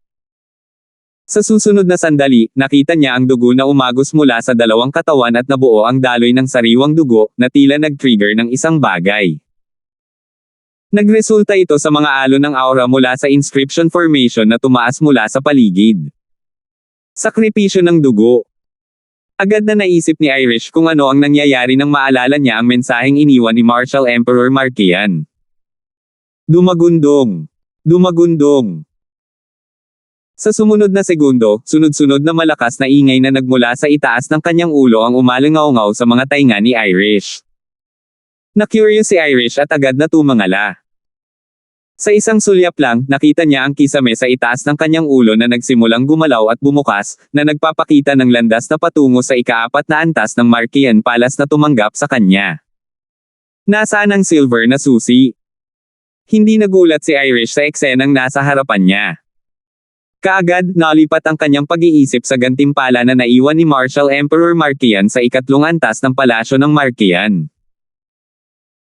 Sa susunod na sandali, nakita niya ang dugo na umagos mula sa dalawang katawan at nabuo ang daloy ng sariwang dugo, na tila nag-trigger ng isang bagay. Nagresulta ito sa mga alon ng aura mula sa inscription formation na tumaas mula sa paligid. Sakripisyo ng dugo. Agad na naisip ni Irish kung ano ang nangyayari nang maalala niya ang mensaheng iniwan ni Martial Emperor Markian. Dumagundong. Dumagundong. Sa sumunod na segundo, sunod-sunod na malakas na ingay na nagmula sa itaas ng kanyang ulo ang umalingaw-ngaw sa mga tainga ni Irish. Na-curious si Irish at agad na tumangala. Sa isang sulyap lang, nakita niya ang kisame sa itaas ng kanyang ulo na nagsimulang gumalaw at bumukas, na nagpapakita ng landas na patungo sa ika-4 na antas ng Markian Palace na tumanggap sa kanya. Nasaan ang silver na susi? Hindi nagulat si Irish sa eksenang nasa harapan niya. Kaagad, nalipat ang kanyang pag-iisip sa gantimpala na naiwan ni Martial Emperor Markian sa ika-3 antas ng palasyo ng Markian.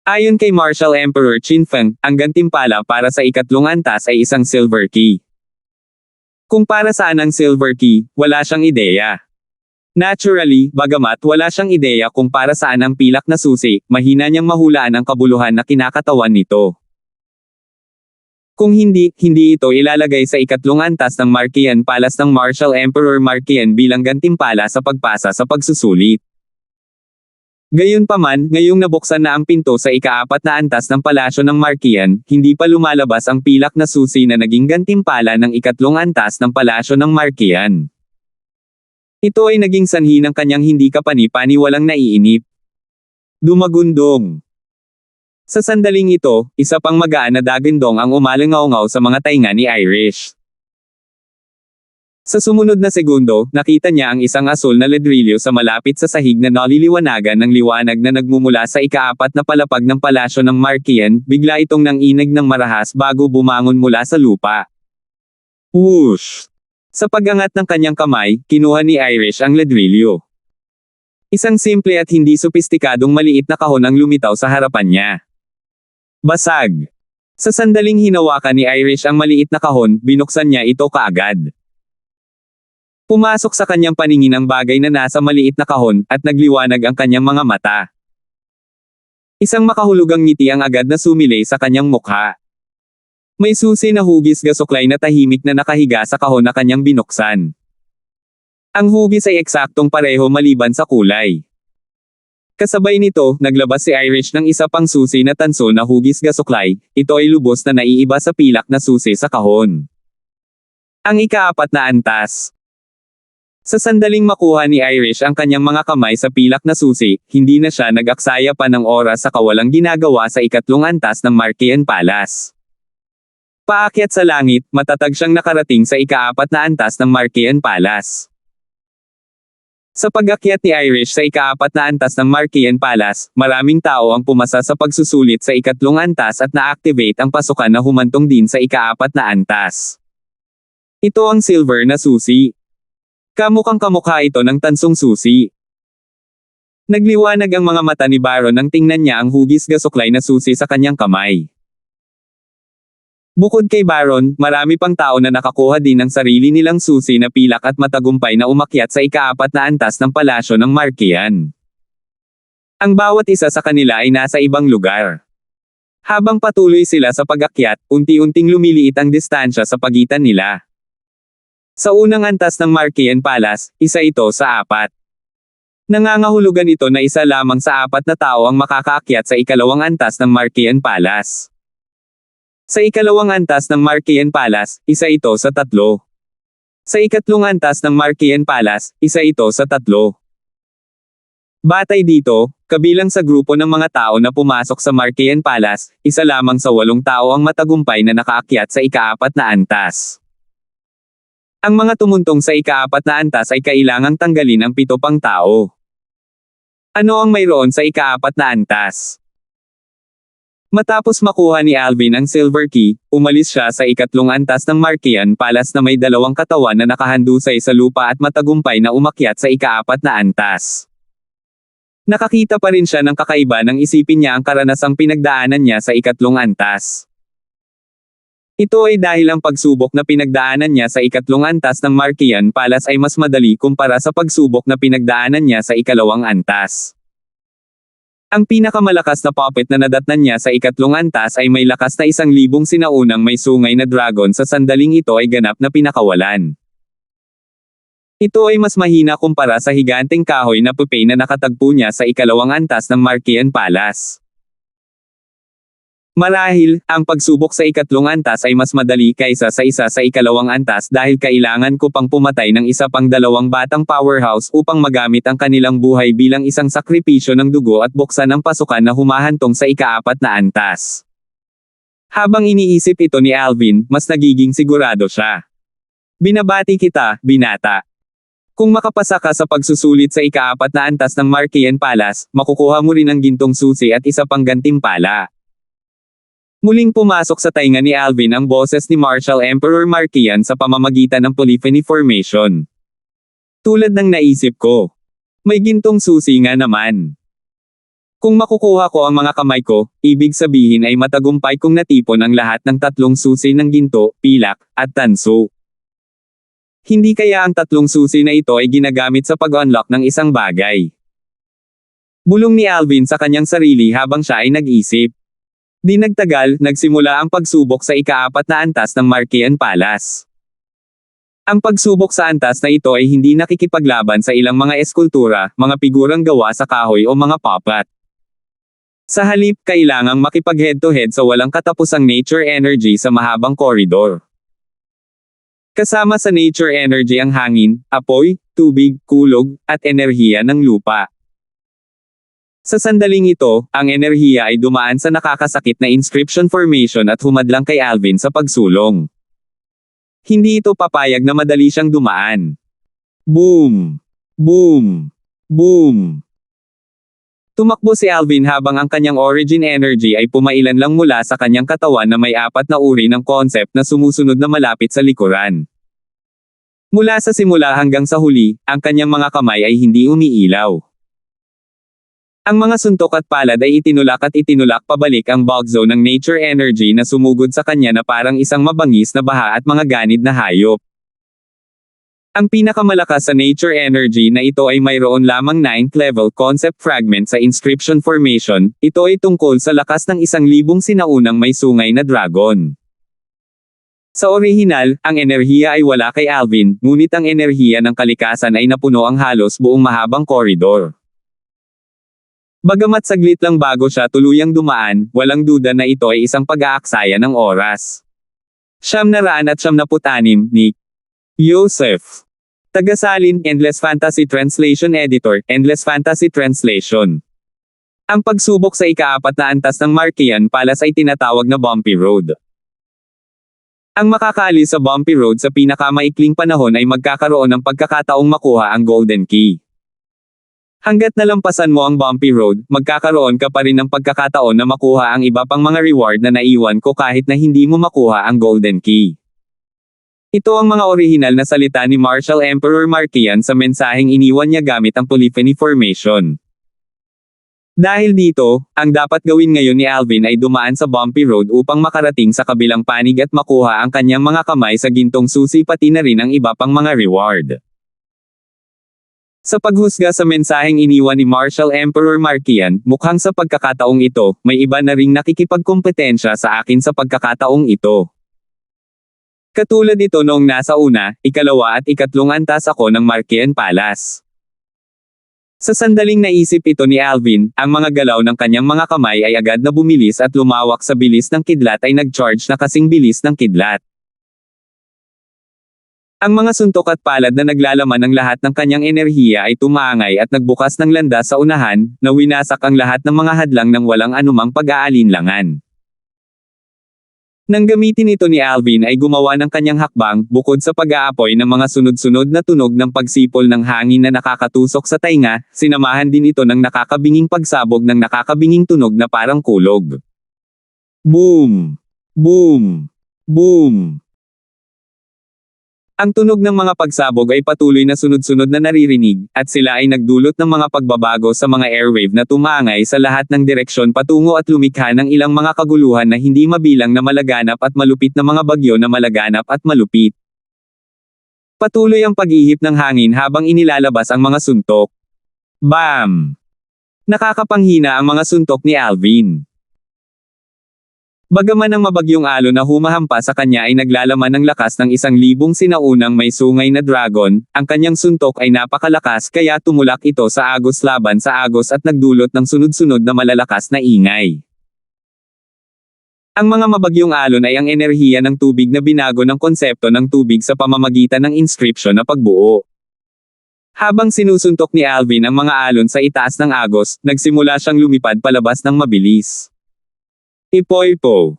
Ayon kay Martial Emperor Qinfeng, ang gantimpala para sa ika-3 antas ay isang silver key. Kung para saan ang silver key, wala siyang ideya. Naturally, bagamat wala siyang ideya kung para saan ang pilak na susi, mahina niyang mahulaan ang kabuluhan na kinakatawan nito. Kung hindi ito ilalagay sa ika-3 antas ng Markian Palace ng Martial Emperor Markian bilang gantimpala sa pagpasa sa pagsusulit. Gayunpaman, ngayong nabuksan na ang pinto sa ika-4 na antas ng palasyo ng Markian, hindi pa lumalabas ang pilak na susi na naging gantimpala ng ika-3 antas ng palasyo ng Markian. Ito ay naging sanhi ng kanyang hindi kapani-paniwalang naiinip. Dumagundong. Sa sandaling ito, isa pang magaan na dagandong ang umalingaw-ngaw sa mga tainga ni Irish. Sa sumunod na segundo, nakita niya ang isang asul na ledrilyo sa malapit sa sahig na naliliwanagan ng liwanag na nagmumula sa ika-4 na palapag ng palasyo ng Markian, bigla itong nanginig ng marahas bago bumangon mula sa lupa. Whoosh! Sa pag-angat ng kanyang kamay, kinuha ni Irish ang ledrilyo. Isang simple at hindi sopistikadong maliit na kahon ang lumitaw sa harapan niya. Basag! Sa sandaling hinawakan ni Irish ang maliit na kahon, binuksan niya ito kaagad. Pumasok sa kanyang paningin ang bagay na nasa maliit na kahon, at nagliwanag ang kanyang mga mata. Isang makahulugang ngiti ang agad na sumilay sa kanyang mukha. May susi na hugis gasuklay na tahimik na nakahiga sa kahon na kanyang binuksan. Ang hugis ay eksaktong pareho maliban sa kulay. Kasabay nito, naglabas si Irish ng isa pang susi na tanso na hugis gasuklay, ito ay lubos na naiiba sa pilak na susi sa kahon. Ang ika-4 na antas. Sa sandaling makuha ni Irish ang kanyang mga kamay sa pilak na susi, hindi na siya nag-aksaya pa ng oras sa kawalang ginagawa sa ika-3 antas ng Markian Palace. Paakyat sa langit, matatag siyang nakarating sa ika-4 na antas ng Markian Palace. Sa pag-akyat ni Irish sa ika-4 na antas ng Markian Palace, maraming tao ang pumasa sa pagsusulit sa ika-3 antas at na-activate ang pasukan na humantong din sa ika-4 na antas. Ito ang silver na susi. Kamukhang kamukha ito ng tansong susi. Nagliwanag ang mga mata ni Baron nang tingnan niya ang hugis gasuklay na susi sa kanyang kamay. Bukod kay Baron, marami pang tao na nakakuha din ng sarili nilang susi na pilak at matagumpay na umakyat sa ika-4 na antas ng palasyo ng Marquesan. Ang bawat isa sa kanila ay nasa ibang lugar. Habang patuloy sila sa pag-akyat, unti-unting lumiliit ang distansya sa pagitan nila. Sa unang antas ng Marquesan Palace, isa ito sa 4. Nangangahulugan ito na isa lamang sa 4 na tao ang makakaakyat sa ikalawang antas ng Marquesan Palace. Sa ikalawang antas ng Marquesan Palace, isa ito sa 3. Sa ikatlong antas ng Marquesan Palace, isa ito sa 3. Batay dito, kabilang sa grupo ng mga tao na pumasok sa Marquesan Palace, isa lamang sa 8 tao ang matagumpay na nakaakyat sa ika-4 na antas. Ang mga tumuntong sa ika-4 na antas ay kailangang tanggalin ang 7 pang tao. Ano ang mayroon sa ika-4 na antas? Matapos makuha ni Alvin ang Silver Key, umalis siya sa ikatlong antas ng Marquesan Palace na may 2 katawan na nakahandusay sa lupa at matagumpay na umakyat sa ika-4 na antas. Nakakita pa rin siya ng kakaiba nang isipin niya ang karanasang pinagdaanan niya sa ikatlong antas. Ito ay dahil ang pagsubok na pinagdaanan niya sa ikatlong antas ng Marquesan Palace ay mas madali kumpara sa pagsubok na pinagdaanan niya sa ikalawang antas. Ang pinakamalakas na puppet na nadatnan niya sa ikatlong antas ay may lakas na 1,000 sinaunang may sungay na dragon sa sandaling ito ay ganap na pinakawalan. Ito ay mas mahina kumpara sa higanteng kahoy na puppet na nakatagpo niya sa ikalawang antas ng Marquesan Palace. Marahil, ang pagsubok sa ikatlong antas ay mas madali kaysa sa isa sa ikalawang antas dahil kailangan ko pang pumatay ng isa pang 2 batang powerhouse upang magamit ang kanilang buhay bilang isang sakripisyo ng dugo at buksan ang pasukan na humahantong sa ika-4 na antas. Habang iniisip ito ni Alvin, mas nagiging sigurado siya. Binabati kita, binata. Kung makapasa ka sa pagsusulit sa ika-4 na antas ng Marquesan Palace, makukuha mo rin ang gintong susi at isa pang gantimpala. Muling pumasok sa tainga ni Alvin ang boses ni Marshal Emperor Marquesan sa pamamagitan ng Polyphony Formation. Tulad ng naisip ko. May gintong susi nga naman. Kung makukuha ko ang mga kamay ko, ibig sabihin ay matagumpay kong natipon ang lahat ng 3 susi ng ginto, pilak, at tanso. Hindi kaya ang 3 susi na ito ay ginagamit sa pag-unlock ng isang bagay? Bulong ni Alvin sa kanyang sarili habang siya ay nag-isip. Di nagtagal, nagsimula ang pagsubok sa ika-4 na antas ng Marquesan Palace. Ang pagsubok sa antas na ito ay hindi nakikipaglaban sa ilang mga eskultura, mga figurang gawa sa kahoy o mga puppet. Sa halip, kailangang makipag-head-to-head sa walang katapusang nature energy sa mahabang koridor. Kasama sa nature energy ang hangin, apoy, tubig, kulog, at enerhiya ng lupa. Sa sandaling ito, ang enerhiya ay dumaan sa nakakasakit na inscription formation at humadlang kay Alvin sa pagsulong. Hindi ito papayag na madali siyang dumaan. Boom! Boom! Boom! Tumakbo si Alvin habang ang kanyang origin energy ay pumailan lang mula sa kanyang katawan na may 4 na uri ng concept na sumusunod na malapit sa likuran. Mula sa simula hanggang sa huli, ang kanyang mga kamay ay hindi umiilaw. Ang mga suntok at palad ay itinulak pabalik ang bulk zone ng nature energy na sumugod sa kanya na parang isang mabangis na baha at mga ganid na hayop. Ang pinakamalakas sa nature energy na ito ay mayroon lamang 9th level concept fragment sa inscription formation. Ito ay tungkol sa lakas ng 1,000 sinaunang may sungay na dragon. Sa orihinal, ang enerhiya ay wala kay Alvin, ngunit ang enerhiya ng kalikasan ay napuno ang halos buong mahabang koridor. Bagamat saglit lang bago siya tuluyang dumaan, walang duda na ito ay isang pag-aaksaya ng oras. 976 ni Joseph. Tagasalin, Endless Fantasy Translation Editor, Endless Fantasy Translation. Ang pagsubok sa ika-4 na antas ng Marquesan Palace ay tinatawag na Bumpy Road. Ang makakaalis sa Bumpy Road sa pinakamaikling panahon ay magkakaroon ng pagkakataong makuha ang Golden Key. Hanggat nalampasan mo ang Bumpy Road, magkakaroon ka pa rin ng pagkakataon na makuha ang iba pang mga reward na naiwan ko kahit na hindi mo makuha ang Golden Key. Ito ang mga orihinal na salita ni Marshal Emperor Marquesan sa mensaheng iniwan niya gamit ang Polyphony Formation. Dahil dito, ang dapat gawin ngayon ni Alvin ay dumaan sa bumpy road upang makarating sa kabilang panig at makuha ang kanyang mga kamay sa gintong susi pati na rin ang iba pang mga reward. Sa paghusga sa mensaheng iniwan ni Marshal Emperor Markian, mukhang sa pagkakataong ito, may iba na ring nakikipagkompetensya sa akin sa pagkakataong ito. Katulad ito noong nasa una, ikalawa at ikatlong antas ako ng Markian Palace. Sa sandaling naisip ito ni Alvin, ang mga galaw ng kanyang mga kamay ay agad na bumilis at lumawak sa bilis ng kidlat ay nag-charge na kasing bilis ng kidlat. Ang mga suntok at palad na naglalaman ng lahat ng kanyang enerhiya ay tumangay at nagbukas ng landas sa unahan, na winasak ang lahat ng mga hadlang ng walang anumang pag-aalinlangan. Nang gamitin ito ni Alvin ay gumawa ng kanyang hakbang, bukod sa pag-aapoy ng mga sunod-sunod na tunog ng pagsipol ng hangin na nakakatusok sa tainga, sinamahan din ito ng nakakabinging pagsabog ng nakakabinging tunog na parang kulog. Boom! Boom! Boom! Ang tunog ng mga pagsabog ay patuloy na sunod-sunod na naririnig, at sila ay nagdulot ng mga pagbabago sa mga airwave na tumangay sa lahat ng direksyon patungo at lumikha ng ilang mga kaguluhan na hindi mabilang na malaganap at malupit na mga bagyo na malaganap at malupit. Patuloy ang pag-ihip ng hangin habang inilalabas ang mga suntok. Bam! Nakakapanghina ang mga suntok ni Alvin. Bagaman ang mabagyong alon na humahampas sa kanya ay naglalaman ng lakas ng 1,000 sinaunang may sungay na dragon, ang kanyang suntok ay napakalakas kaya tumulak ito sa agos laban sa agos at nagdulot ng sunod-sunod na malalakas na ingay. Ang mga mabagyong alon ay ang enerhiya ng tubig na binago ng konsepto ng tubig sa pamamagitan ng inscription na pagbuo. Habang sinusuntok ni Alvin ang mga alon sa itaas ng agos, nagsimula siyang lumipad palabas ng mabilis. Ipoipo.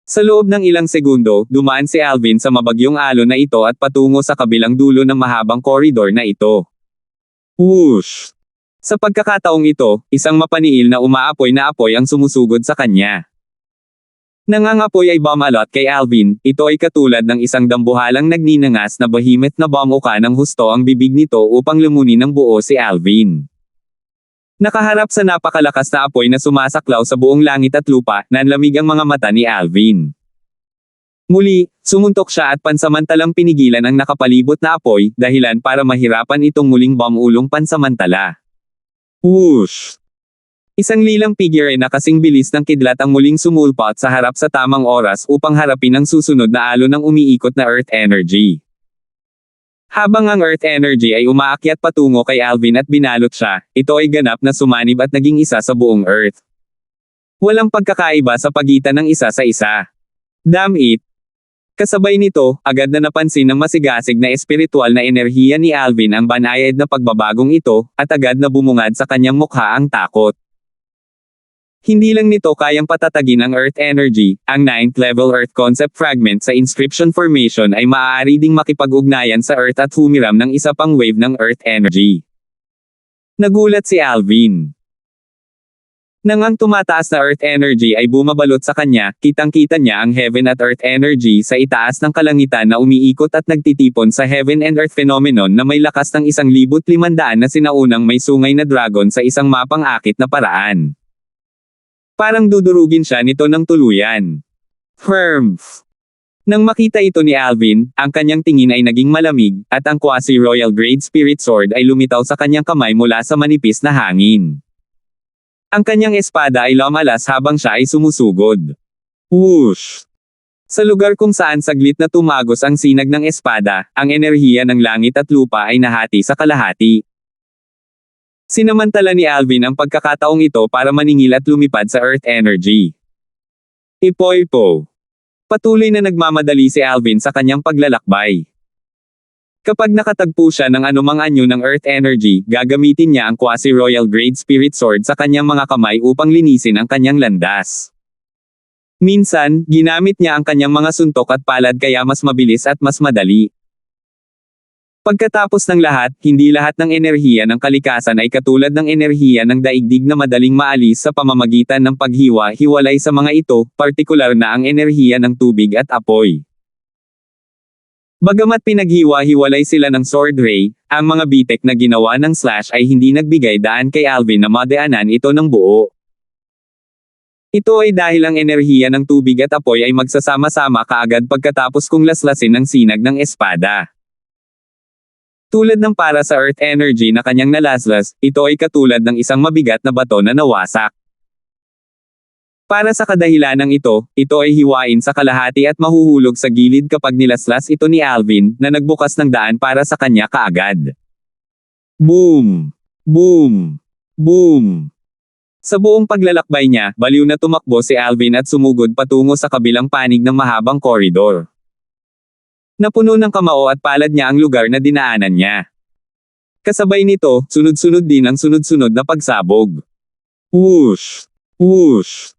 Sa loob ng ilang segundo, dumaan si Alvin sa mabagyong alon na ito at patungo sa kabilang dulo ng mahabang koridor na ito. Whoosh! Sa pagkakataong ito, isang mapaniil na umaapoy na apoy ang sumusugod sa kanya. Nangangapoy ay bomb-alot kay Alvin, ito ay katulad ng isang dambuhalang nagninangas na behemoth na bomb-uka ng husto ang bibig nito upang lumunin ng buo si Alvin. Nakaharap sa napakalakas na apoy na sumasaklaw sa buong langit at lupa, nanlamig ang mga mata ni Alvin. Muli, sumuntok siya at pansamantalang pinigilan ang nakapalibot na apoy, dahilan para mahirapan itong muling bomb-ulong pansamantala. Whoosh! Isang lilang figure na kasing bilis ng kidlat ang muling sumulpot sa harap sa tamang oras upang harapin ang susunod na alon ng umiikot na Earth Energy. Habang ang Earth Energy ay umaakyat patungo kay Alvin at binalot siya, ito ay ganap na sumanib at naging isa sa buong Earth. Walang pagkakaiba sa pagitan ng isa sa isa. Damn it! Kasabay nito, agad na napansin ng masigasig na espiritual na enerhiya ni Alvin ang banayad na pagbabagong ito, at agad na bumungad sa kanyang mukha ang takot. Hindi lang nito kayang patatagin ang Earth Energy, ang 9th level Earth Concept Fragment sa Inscription Formation ay maaari ding makipag-ugnayan sa Earth at humiram ng isa pang wave ng Earth Energy. Nagulat si Alvin. Nang ang tumataas na Earth Energy ay bumabalot sa kanya, kitang-kita niya ang Heaven at Earth Energy sa itaas ng kalangitan na umiikot at nagtitipon sa Heaven and Earth Phenomenon na may lakas ng 1,500 na sinaunang may sungay na dragon sa isang mapang-akit na paraan. Parang dudurugin siya nito ng tuluyan. Firmf. Nang makita ito ni Alvin, ang kanyang tingin ay naging malamig, at ang quasi-royal grade spirit sword ay lumitaw sa kanyang kamay mula sa manipis na hangin. Ang kanyang espada ay lumalas habang siya ay sumusugod. Whoosh! Sa lugar kung saan saglit na tumagos ang sinag ng espada, ang enerhiya ng langit at lupa ay nahati sa kalahati. Sinamantala ni Alvin ang pagkakataong ito para maningil at lumipad sa Earth Energy. Ipoipo. Patuloy na nagmamadali si Alvin sa kanyang paglalakbay. Kapag nakatagpo siya ng anumang anyo ng Earth Energy, gagamitin niya ang quasi-royal grade spirit sword sa kanyang mga kamay upang linisin ang kanyang landas. Minsan, ginamit niya ang kanyang mga suntok at palad kaya mas mabilis at mas madali. Pagkatapos ng lahat, hindi lahat ng enerhiya ng kalikasan ay katulad ng enerhiya ng daigdig na madaling maalis sa pamamagitan ng paghiwa-hiwalay sa mga ito, partikular na ang enerhiya ng tubig at apoy. Bagamat pinaghiwa-hiwalay sila ng Sword Ray, ang mga bitek na ginawa ng Slash ay hindi nagbigay daan kay Alvin na madaanan ito ng buo. Ito ay dahil ang enerhiya ng tubig at apoy ay magsasama-sama kaagad pagkatapos kung laslasin ng sinag ng espada. Tulad ng para sa Earth Energy na kanyang nalaslas, ito ay katulad ng isang mabigat na bato na nawasak. Para sa kadahilanang ito ay hiwain sa kalahati at mahuhulog sa gilid kapag nilaslas ito ni Alvin, na nagbukas ng daan para sa kanya kaagad. Boom! Boom! Boom! Sa buong paglalakbay niya, baliw na tumakbo si Alvin at sumugod patungo sa kabilang panig ng mahabang koridor. Napuno ng kamao at palad niya ang lugar na dinaanan niya. Kasabay nito, sunod-sunod din ang sunod-sunod na pagsabog. Whoosh! Whoosh!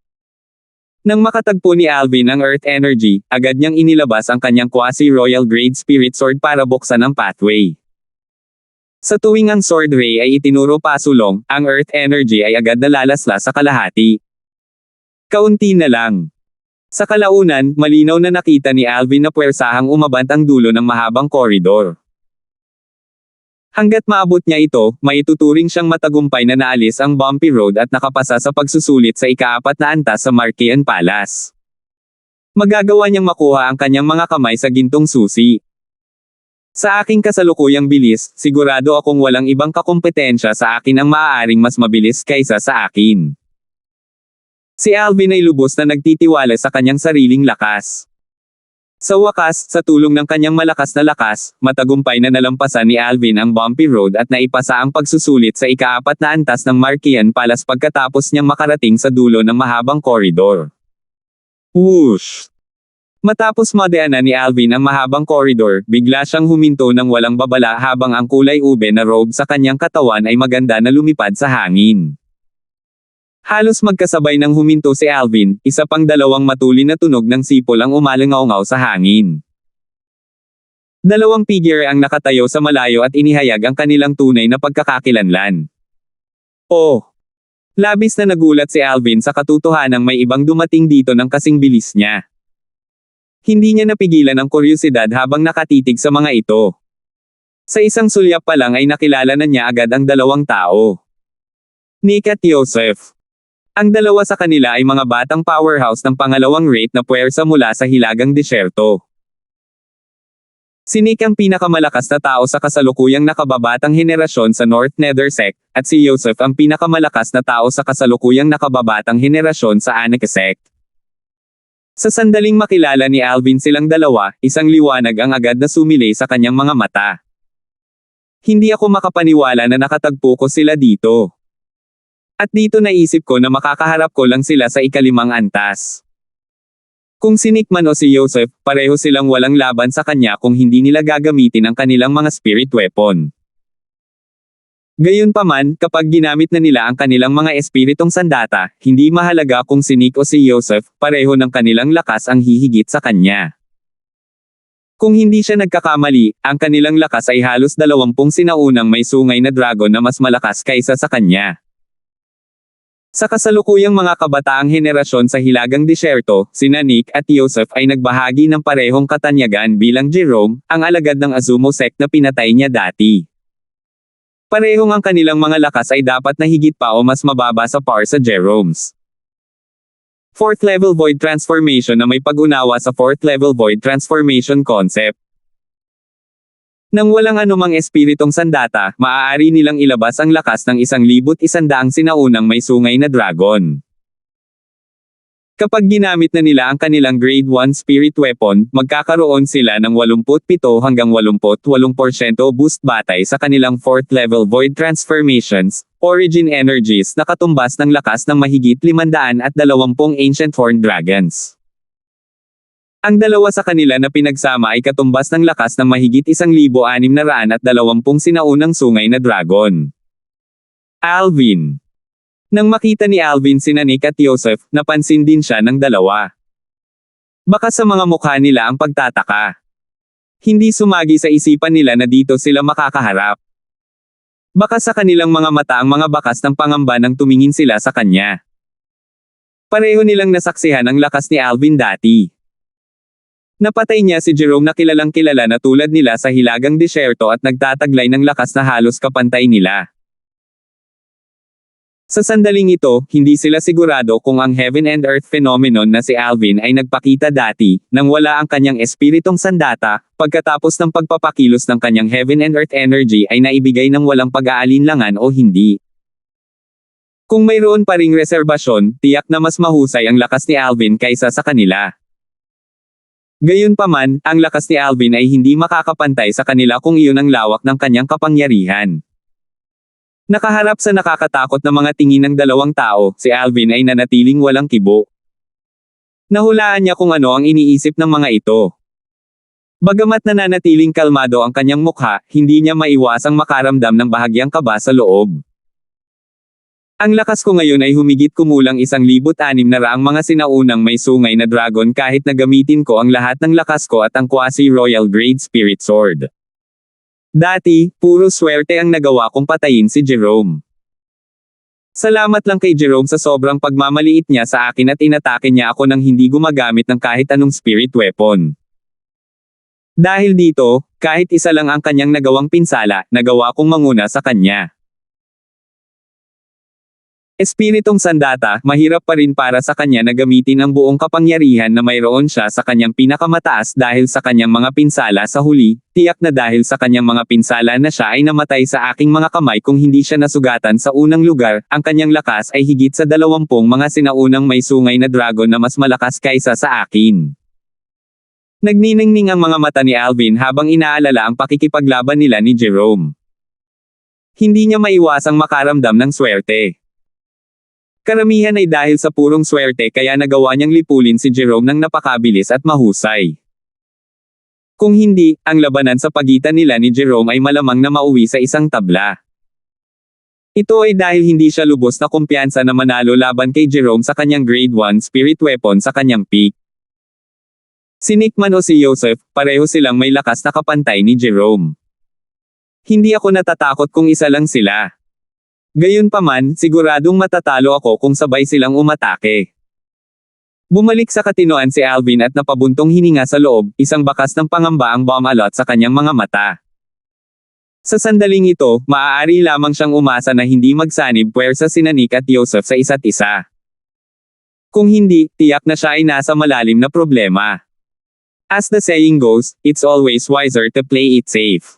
Nang makatagpo ni Alvin ang Earth Energy, agad niyang inilabas ang kanyang quasi-royal grade spirit sword para buksan ang pathway. Sa tuwing ang Sword Ray ay itinuro pasulong, ang Earth Energy ay agad nalalaslas sa kalahati. Kaunti na lang. Sa kalaunan, malinaw na nakita ni Alvin na puwersahang umabant ang dulo ng mahabang koridor. Hanggat maabot niya ito, maituturing siyang matagumpay na naalis ang bumpy road at nakapasa sa pagsusulit sa ika-4 na antas sa Marquean Palace. Magagawa niyang makuha ang kanyang mga kamay sa gintong susi. Sa aking kasalukuyang bilis, sigurado akong walang ibang kakumpetensya sa akin ang maaaring mas mabilis kaysa sa akin. Si Alvin ay lubos na nagtitiwala sa kanyang sariling lakas. Sa wakas, sa tulong ng kanyang malakas na lakas, matagumpay na nalampasan ni Alvin ang bumpy road at naipasa ang pagsusulit sa ika-4 na antas ng Marquean Palace pagkatapos niyang makarating sa dulo ng mahabang koridor. Whoosh! Matapos madaanan ni Alvin ang mahabang koridor, bigla siyang huminto ng walang babala habang ang kulay ube na robe sa kanyang katawan ay maganda na lumipad sa hangin. Halos magkasabay nang huminto si Alvin, isa pang dalawang matulin na tunog ng sipol ang umalangaw-ngaw sa hangin. Dalawang figure ang nakatayo sa malayo at inihayag ang kanilang tunay na pagkakakilanlan. Oh! Labis na nagulat si Alvin sa katotohanang may ibang dumating dito ng kasing bilis niya. Hindi niya napigilan ang kuryosidad habang nakatitig sa mga ito. Sa isang sulyap pa lang ay nakilala na niya agad ang dalawang tao. Nick at Joseph. Ang dalawa sa kanila ay mga batang powerhouse ng pangalawang rate na puwersa mula sa hilagang disyerto. Si Nick ang pinakamalakas na tao sa kasalukuyang nakababatang henerasyon sa North Nether Sect, at si Joseph ang pinakamalakas na tao sa kasalukuyang nakababatang henerasyon sa Anarchy Sect. Sa sandaling makilala ni Alvin silang dalawa, isang liwanag ang agad na sumilay sa kanyang mga mata. Hindi ako makapaniwala na nakatagpo ko sila dito. At dito naisip ko na makakaharap ko lang sila sa ika-5 antas. Kung si Nick man o si Joseph, pareho silang walang laban sa kanya kung hindi nila gagamitin ang kanilang mga spirit weapon. Gayunpaman, kapag ginamit na nila ang kanilang mga espiritong sandata, hindi mahalaga kung si Nick o si Joseph, pareho ng kanilang lakas ang hihigit sa kanya. Kung hindi siya nagkakamali, ang kanilang lakas ay halos 20 sinaunang may sungay na dragon na mas malakas kaysa sa kanya. Sa kasalukuyang mga kabataang henerasyon sa hilagang disyerto, sina Nick at Joseph ay nagbahagi ng parehong katanyagan bilang Jerome, ang alagad ng Azumo sect na pinatay niya dati. Parehong ang kanilang mga lakas ay dapat na higit pa o mas mababa sa par sa Jerome's. 4th level void transformation na may pag-unawa sa 4th level void transformation concept. Nang walang anumang espiritong sandata, maaari nilang ilabas ang lakas ng 1,100 sinaunang may sungay na dragon. Kapag ginamit na nila ang kanilang grade 1 spirit weapon, magkakaroon sila ng 87 hanggang 88% boost batay sa kanilang 4th level void transformations, origin energies na katumbas ng lakas ng mahigit 520 ancient horned dragons. Ang dalawa sa kanila na pinagsama ay katumbas ng lakas ng mahigit 1,620 sinaunang sungay na dragon. Alvin. Nang makita ni Alvin sina Nick at Joseph, napansin din siya ng dalawa. Baka sa mga mukha nila ang pagtataka. Hindi sumagi sa isipan nila na dito sila makakaharap. Baka sa kanilang mga mata ang mga bakas ng pangamba nang tumingin sila sa kanya. Pareho nilang nasaksihan ang lakas ni Alvin dati. Napatay niya si Jerome na kilalang kilala na tulad nila sa hilagang disyerto at nagtataglay ng lakas na halos kapantay nila. Sa sandaling ito, hindi sila sigurado kung ang Heaven and Earth phenomenon na si Alvin ay nagpakita dati, nang wala ang kanyang espiritong sandata, pagkatapos ng pagpapakilos ng kanyang Heaven and Earth energy ay naibigay ng walang pag-aalinlangan o hindi. Kung mayroon pa ring reserbasyon, tiyak na mas mahusay ang lakas ni Alvin kaysa sa kanila. Gayunpaman, ang lakas ni Alvin ay hindi makakapantay sa kanila kung iyon ang lawak ng kanyang kapangyarihan. Nakaharap sa nakakatakot na mga tingin ng dalawang tao, si Alvin ay nanatiling walang kibo. Nahulaan niya kung ano ang iniisip ng mga ito. Bagamat nananatiling kalmado ang kanyang mukha, hindi niya maiwasang makaramdam ng bahagyang kaba sa loob. Ang lakas ko ngayon ay humigit kumulang 1,600 mga sinaunang may sungay na dragon kahit na gamitin ko ang lahat ng lakas ko at ang quasi-royal grade spirit sword. Dati, puro swerte ang nagawa kong patayin si Jerome. Salamat lang kay Jerome sa sobrang pagmamaliit niya sa akin at inatake niya ako nang hindi gumagamit ng kahit anong spirit weapon. Dahil dito, kahit isa lang ang kanyang nagawang pinsala, nagawa kong manguna sa kanya. Espiritong sandata, mahirap pa rin para sa kanya na gamitin ang buong kapangyarihan na mayroon siya sa kanyang pinakamataas dahil sa kanyang mga pinsala sa huli, tiyak na dahil sa kanyang mga pinsala na siya ay namatay sa aking mga kamay kung hindi siya nasugatan sa unang lugar, ang kanyang lakas ay higit sa 20 mga sinaunang may sungay na dragon na mas malakas kaysa sa akin. Nagniningning ang mga mata ni Alvin habang inaalala ang pakikipaglaban nila ni Jerome. Hindi niya maiwasang makaramdam ng swerte. Karamihan ay dahil sa purong swerte kaya nagawa niyang lipulin si Jerome ng napakabilis at mahusay. Kung hindi, ang labanan sa pagitan nila ni Jerome ay malamang na mauwi sa isang tabla. Ito ay dahil hindi siya lubos na kumpiyansa na manalo laban kay Jerome sa kanyang grade 1 spirit weapon sa kanyang peak. Si Nickman o si Joseph, pareho silang may lakas na kapantay ni Jerome. Hindi ako natatakot kung isa lang sila. Gayunpaman, siguradong matatalo ako kung sabay silang umatake. Bumalik sa katinoan si Alvin at napabuntong hininga sa loob, isang bakas ng pangamba ang bumalot sa kanyang mga mata. Sa sandaling ito, maaari lamang siyang umasa na hindi magsanib puwersa sina Nick at Joseph sa isa't isa. Kung hindi, tiyak na siya ay nasa malalim na problema. As the saying goes, it's always wiser to play it safe.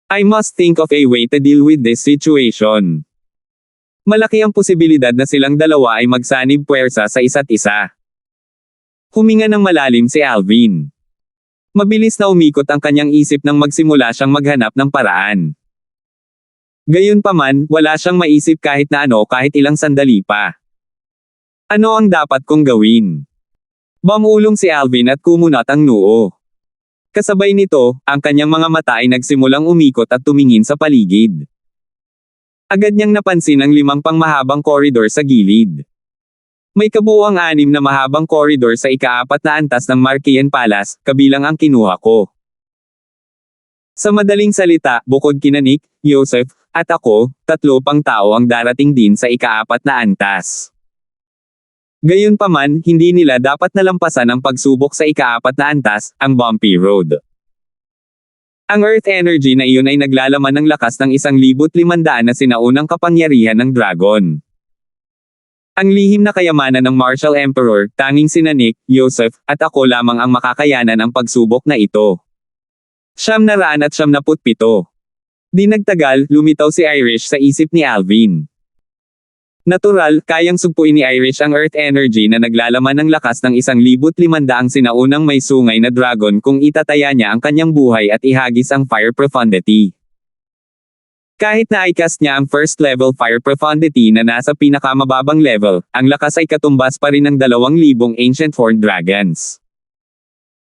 I must think of a way to deal with this situation. Malaki ang posibilidad na silang dalawa ay magsanib puwersa sa isa't isa. Huminga ng malalim si Alvin. Mabilis na umikot ang kanyang isip nang magsimula siyang maghanap ng paraan. Gayunpaman, wala siyang maisip kahit na ano kahit ilang sandali pa. Ano ang dapat kong gawin? Bumulong si Alvin at kumunat ang noo. Kasabay nito, ang kanyang mga mata ay nagsimulang umikot at tumingin sa paligid. Agad niyang napansin ang 5 pang mahabang koridor sa gilid. May kabuuang 6 na mahabang koridor sa ika-4 na antas ng Marquean Palace, kabilang ang kinuha ko. Sa madaling salita, bukod kina Nick, Joseph, at ako, 3 pang tao ang darating din sa ika-4 na antas. Gayunpaman, hindi nila dapat nalampasan ang pagsubok sa ika-4 na antas, ang bumpy road. Ang Earth energy na iyon ay naglalaman ng lakas ng 1,500 na sinaunang kapangyarihan ng dragon. Ang lihim na kayamanan ng Martial Emperor, tanging sina Nick, Joseph, at ako lamang ang makakayanan ang pagsubok na ito. 997. Di nagtagal, lumitaw si Irish sa isip ni Alvin. Natural, kayang sugpuin ni Irish ang Earth energy na naglalaman ng lakas ng 1,500 sinaunang may sungay na dragon kung itataya niya ang kanyang buhay at ihagis ang Fire Profundity. Kahit na i-cast niya ang first level Fire Profundity na nasa pinakamababang level, ang lakas ay katumbas pa rin ng 2,000 Ancient Horned Dragons.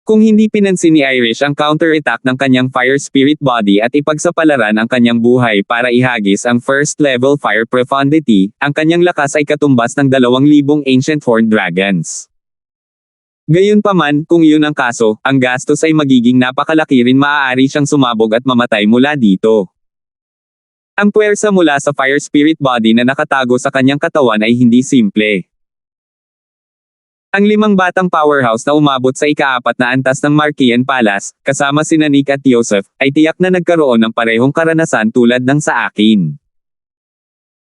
Kung hindi pinansin ni Irish ang counter-attack ng kanyang Fire Spirit Body at ipagsapalaran ang kanyang buhay para ihagis ang first level Fire Profundity, ang kanyang lakas ay katumbas ng 2,000 Ancient Horned Dragons. Gayunpaman, kung iyon ang kaso, ang gastos ay magiging napakalaki rin, maaari siyang sumabog at mamatay mula dito. Ang puwersa mula sa Fire Spirit Body na nakatago sa kanyang katawan ay hindi simple. Ang 5 batang powerhouse na umabot sa ika-4 na antas ng Marquesan Palace, kasama sina Nick at Joseph, ay tiyak na nagkaroon ng parehong karanasan tulad ng sa akin.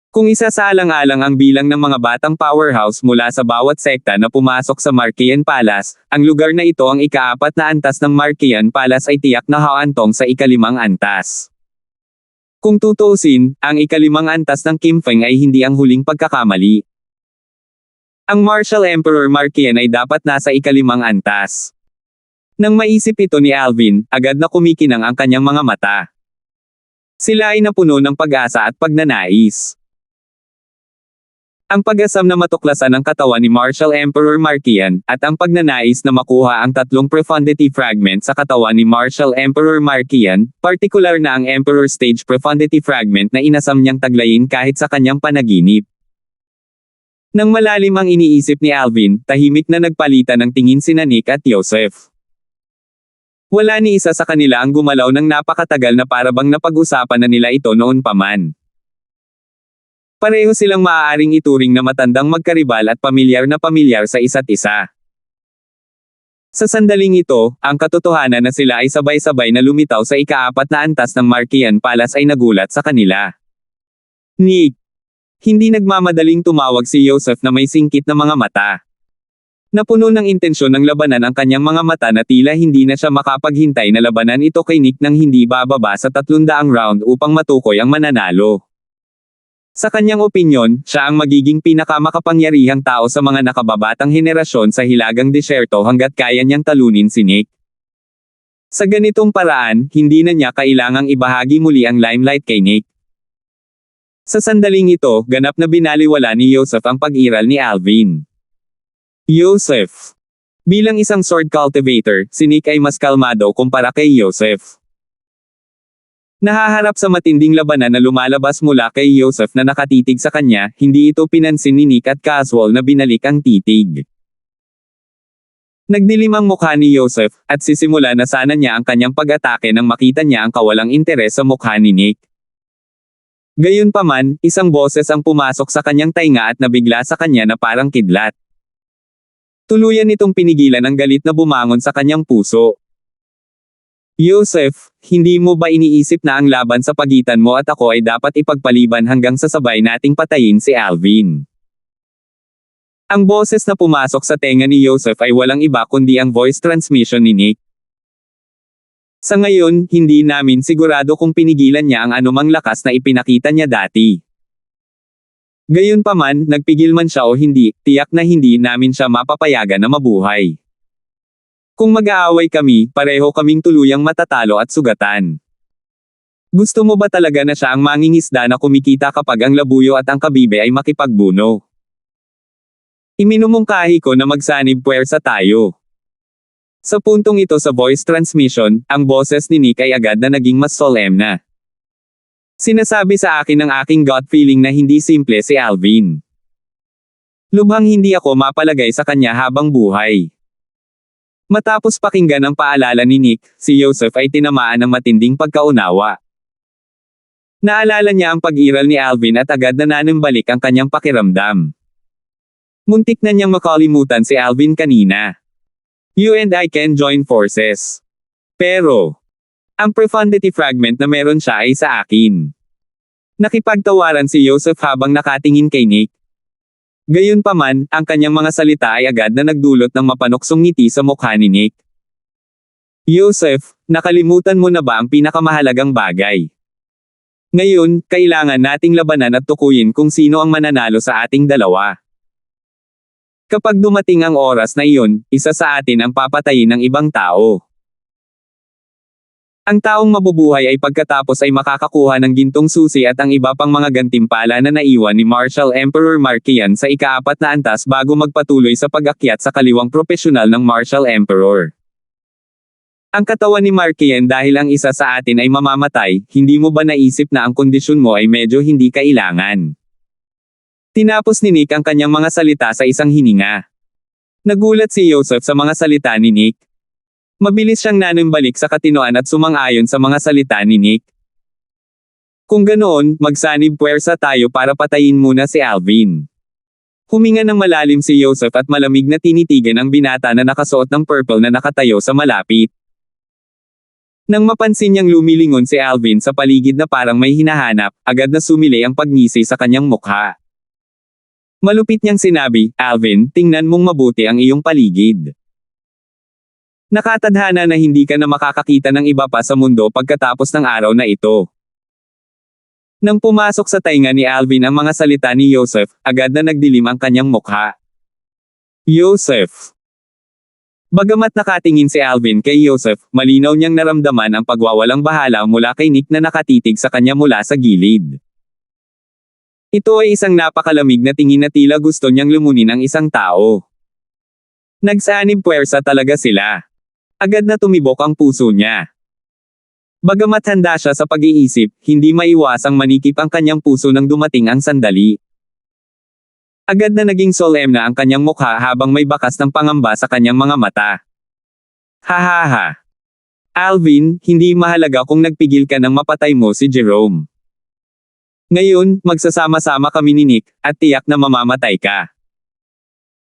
Kung isa sa alang-alang ang bilang ng mga batang powerhouse mula sa bawat sekta na pumasok sa Marquesan Palace, ang lugar na ito ang ika-4 na antas ng Marquesan Palace ay tiyak na haantong sa ika-5 antas. Kung tutuusin, ang ika-5 antas ng Kim Feng ay hindi ang huling pagkakamali. Ang Martial Emperor Marquesan ay dapat nasa ika-5 antas. Nang maisip ito ni Alvin, agad na kumikinang ang kanyang mga mata. Sila ay napuno ng pag-asa at pagnanais. Ang pag-asam na matuklasan ang katawan ni Martial Emperor Marquesan, at ang pagnanais na makuha ang 3 profundity fragment sa katawan ni Martial Emperor Marquesan, partikular na ang Emperor Stage Profundity Fragment na inasam niyang taglayin kahit sa kanyang panaginip. Nang malalim ang iniisip ni Alvin, tahimik na nagpalitan ng tingin sina Nick at Joseph. Wala ni isa sa kanila ang gumalaw ng napakatagal na parabang napag-usapan na nila ito noon pa man. Pareho silang maaaring ituring na matandang magkaribal at pamilyar sa isa't isa. Sa sandaling ito, ang katotohanan na sila ay sabay-sabay na lumitaw sa ika-4 na antas ng Marquesan Palace ay nagulat sa kanila. Nick. Hindi nagmamadaling tumawag si Joseph na may singkit na mga mata. Napuno ng intensyon ng labanan ang kanyang mga mata na tila hindi na siya makapaghintay na labanan ito kay Nick nang hindi bababa sa 300 round upang matukoy ang mananalo. Sa kanyang opinyon, siya ang magiging pinakamakapangyarihang tao sa mga nakababatang henerasyon sa Hilagang Disyerto hanggat kaya niyang talunin si Nick. Sa ganitong paraan, hindi na niya kailangang ibahagi muli ang limelight kay Nick. Sa sandaling ito, ganap na binaliwala ni Joseph ang pag-iral ni Alvin. Joseph. Bilang isang sword cultivator, si Nick ay mas kalmado kumpara kay Joseph. Nahaharap sa matinding labanan na lumalabas mula kay Joseph na nakatitig sa kanya, hindi ito pinansin ni Nick at casual na binalik ang titig. Nagdilim ang mukha ni Joseph, at sisimula na sana niya ang kanyang pag-atake nang makita niya ang kawalang interes sa mukha ni Nick. Gayunpaman, isang boses ang pumasok sa kanyang tainga at nabigla sa kanya na parang kidlat. Tuluyan nitong pinigilan ang galit na bumangon sa kanyang puso. Joseph, hindi mo ba iniisip na ang laban sa pagitan mo at ako ay dapat ipagpaliban hanggang sa sabay nating patayin si Alvin? Ang boses na pumasok sa tenga ni Joseph ay walang iba kundi ang voice transmission ni Nick. Sa ngayon, hindi namin sigurado kung pinigilan niya ang anumang lakas na ipinakita niya dati. Gayunpaman, nagpigil man siya o hindi, tiyak na hindi namin siya mapapayagan na mabuhay. Kung mag-aaway kami, pareho kaming tuluyang matatalo at sugatan. Gusto mo ba talaga na siya ang mangingisda na kumikita kapag ang labuyo at ang kabibe ay makipagbuno? Iminumungkahi ko na magsanib puwersa tayo. Sa puntong ito sa voice transmission, ang boses ni Nick ay agad na naging mas solemn na. Sinasabi sa akin ng aking gut feeling na hindi simple si Alvin. Lubhang hindi ako mapalagay sa kanya habang buhay. Matapos pakinggan ang paalala ni Nick, si Joseph ay tinamaan ng matinding pagkaunawa. Naalala niya ang pag-iral ni Alvin at agad na nanumbalik ang kanyang pakiramdam. Muntik na niyang makalimutan si Alvin kanina. You and I can join forces. Pero, ang profundity fragment na meron siya ay sa akin. Nakipagtawaran si Joseph habang nakatingin kay Nick. Gayunpaman, ang kanyang mga salita ay agad na nagdulot ng mapanuksong ngiti sa mukha ni Nick. Joseph, nakalimutan mo na ba ang pinakamahalagang bagay? Ngayon, kailangan nating labanan at tukuyin kung sino ang mananalo sa ating dalawa. Kapag dumating ang oras na iyon, isa sa atin ang papatayin ng ibang tao. Ang taong mabubuhay ay pagkatapos ay makakakuha ng gintong susi at ang iba pang mga gantimpala na naiwan ni Martial Emperor Marquesan sa ika-4 na antas bago magpatuloy sa pag-akyat sa kaliwang propesyonal ng Martial Emperor. Ang katawan ni Marquesan dahil ang isa sa atin ay mamamatay, hindi mo ba naisip na ang kondisyon mo ay medyo hindi kailangan? Tinapos ni Nick ang kanyang mga salita sa isang hininga. Nagulat si Joseph sa mga salita ni Nick. Mabilis siyang nanumbalik sa katinoan at sumang-ayon sa mga salita ni Nick. Kung ganoon, magsanib puwersa tayo para patayin muna si Alvin. Huminga ng malalim si Joseph at malamig na tinitigan ang binata na nakasuot ng purple na nakatayo sa malapit. Nang mapansin niyang lumilingon si Alvin sa paligid na parang may hinahanap, agad na sumili ang pagngisi sa kanyang mukha. Malupit niyang sinabi, "Alvin, tingnan mong mabuti ang iyong paligid. Nakatadhana na hindi ka na makakakita ng iba pa sa mundo pagkatapos ng araw na ito." Nang pumasok sa tainga ni Alvin ang mga salita ni Joseph, agad na nagdilim ang kanyang mukha. Joseph. Bagamat nakatingin si Alvin kay Joseph, malinaw niyang naramdaman ang pagwawalang bahala mula kay Nick na nakatitig sa kanya mula sa gilid. Ito ay isang napakalamig na tingin na tila gusto niyang lumunin ang isang tao. Nagsanib puwersa talaga sila. Agad na tumibok ang puso niya. Bagamat handa siya sa pag-iisip, hindi maiwasang manikip ang kanyang puso nang dumating ang sandali. Agad na naging solemn na ang kanyang mukha habang may bakas ng pangamba sa kanyang mga mata. Hahaha. Alvin, hindi mahalaga kung nagpigil ka nang mapatay mo si Jerome. Ngayon, magsasama-sama kami ni Nick, at tiyak na mamamatay ka.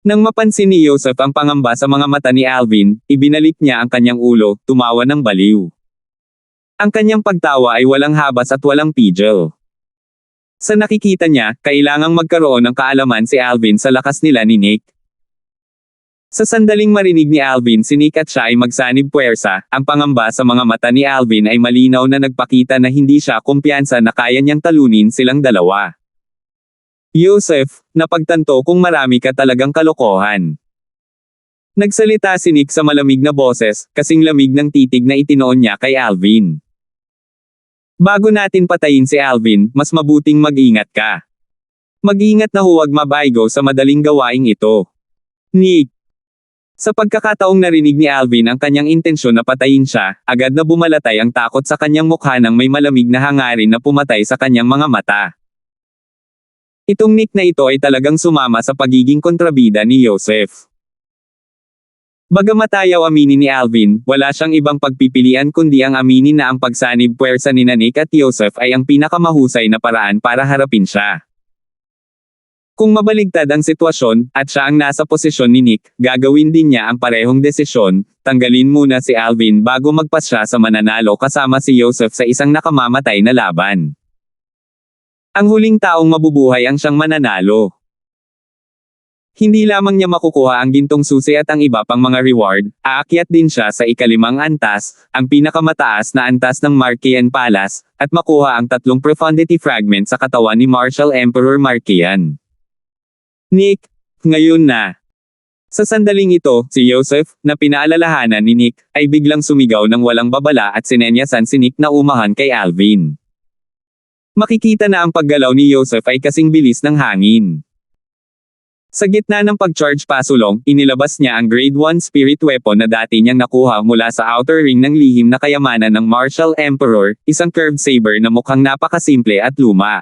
Nang mapansin ni Joseph ang pangamba sa mga mata ni Alvin, ibinalik niya ang kanyang ulo, tumawa ng baliw. Ang kanyang pagtawa ay walang habas at walang pigil. Sa nakikita niya, kailangang magkaroon ng kaalaman si Alvin sa lakas nila ni Nick. Sa sandaling marinig ni Alvin si Nick at siya ay magsanib puwersa, ang pangamba sa mga mata ni Alvin ay malinaw na nagpakita na hindi siya kumpiyansa na kaya niyang talunin silang dalawa. Joseph, napagtanto kung marami ka talagang kalokohan. Nagsalita si Nick sa malamig na boses, kasing lamig ng titig na itinoon niya kay Alvin. Bago natin patayin si Alvin, mas mabuting mag-ingat ka. Mag-ingat na huwag mabaygo sa madaling gawaing ito. Nick. Sa pagkakataong narinig ni Alvin ang kanyang intensyon na patayin siya, agad na bumalatay ang takot sa kanyang mukha nang may malamig na hangarin na pumatay sa kanyang mga mata. Itong Nick na ito ay talagang sumama sa pagiging kontrabida ni Joseph. Bagamat ayaw aminin ni Alvin, wala siyang ibang pagpipilian kundi ang aminin na ang pagsanib puwersa ni Nick at Joseph ay ang pinakamahusay na paraan para harapin siya. Kung mabaligtad ang sitwasyon, at siya ang nasa posisyon ni Nick, gagawin din niya ang parehong desisyon, tanggalin muna si Alvin bago magpasya sa mananalo kasama si Joseph sa isang nakamamatay na laban. Ang huling taong mabubuhay ang siyang mananalo. Hindi lamang niya makukuha ang gintong susi at ang iba pang mga reward, aakyat din siya sa ikalimang antas, ang pinakamataas na antas ng Markian Palace, at makuha ang 3 profundity fragment sa katawan ni Martial Emperor Markian. Nick, ngayon na. Sa sandaling ito, si Joseph, na pinaalalahanan ni Nick, ay biglang sumigaw ng walang babala at sinenyasan si Nick na umahan kay Alvin. Makikita na ang paggalaw ni Joseph ay kasing bilis ng hangin. Sa gitna ng pag-charge pasulong, inilabas niya ang Grade 1 spirit weapon na dati niyang nakuha mula sa outer ring ng lihim na kayamanan ng Martial Emperor, isang curved saber na mukhang napakasimple at luma.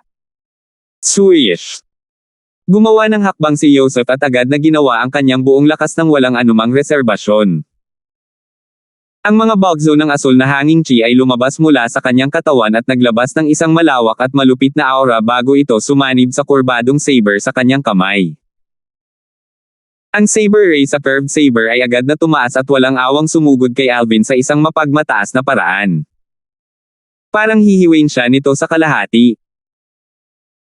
Swish! Gumawa ng hakbang si Joseph at agad na ginawa ang kanyang buong lakas ng walang anumang reserbasyon. Ang mga bagzo ng asul na hanging chi ay lumabas mula sa kanyang katawan at naglabas ng isang malawak at malupit na aura bago ito sumanib sa kurbadong saber sa kanyang kamay. Ang saber ray sa curved saber ay agad na tumaas at walang awang sumugod kay Alvin sa isang mapagmataas na paraan. Parang hihiwain siya nito sa kalahati.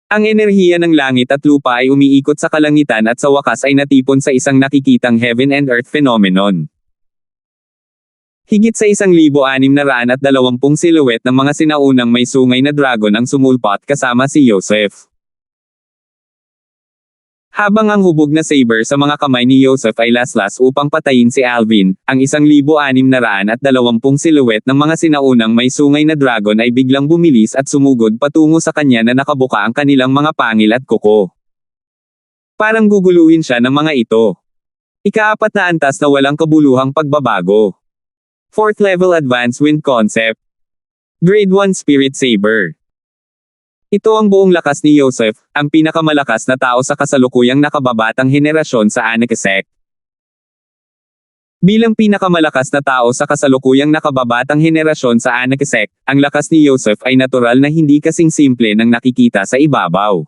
Ang enerhiya ng langit at lupa ay umiikot sa kalangitan at sa wakas ay natipon sa isang nakikitang heaven and earth phenomenon. Higit sa 1,620 silhouette ng mga sinaunang may sungay na dragon ang sumulpot kasama si Joseph. Habang ang hubog na saber sa mga kamay ni Joseph ay laslas upang patayin si Alvin, ang 1,620 silhouette ng mga sinaunang may sungay na dragon ay biglang bumilis at sumugod patungo sa kanya na nakabuka ang kanilang mga pangil at kuko. Parang guguluhin siya ng mga ito. Ika-4 na antas na walang kabuluhang pagbabago. 4th level advanced wind concept. Grade 1 spirit saber. Ito ang buong lakas ni Joseph, ang pinakamalakas na tao sa kasalukuyang nakababatang henerasyon sa Anikisek. Bilang pinakamalakas na tao sa kasalukuyang nakababatang henerasyon sa Anikisek, ang lakas ni Joseph ay natural na hindi kasing simple ng nakikita sa ibabaw.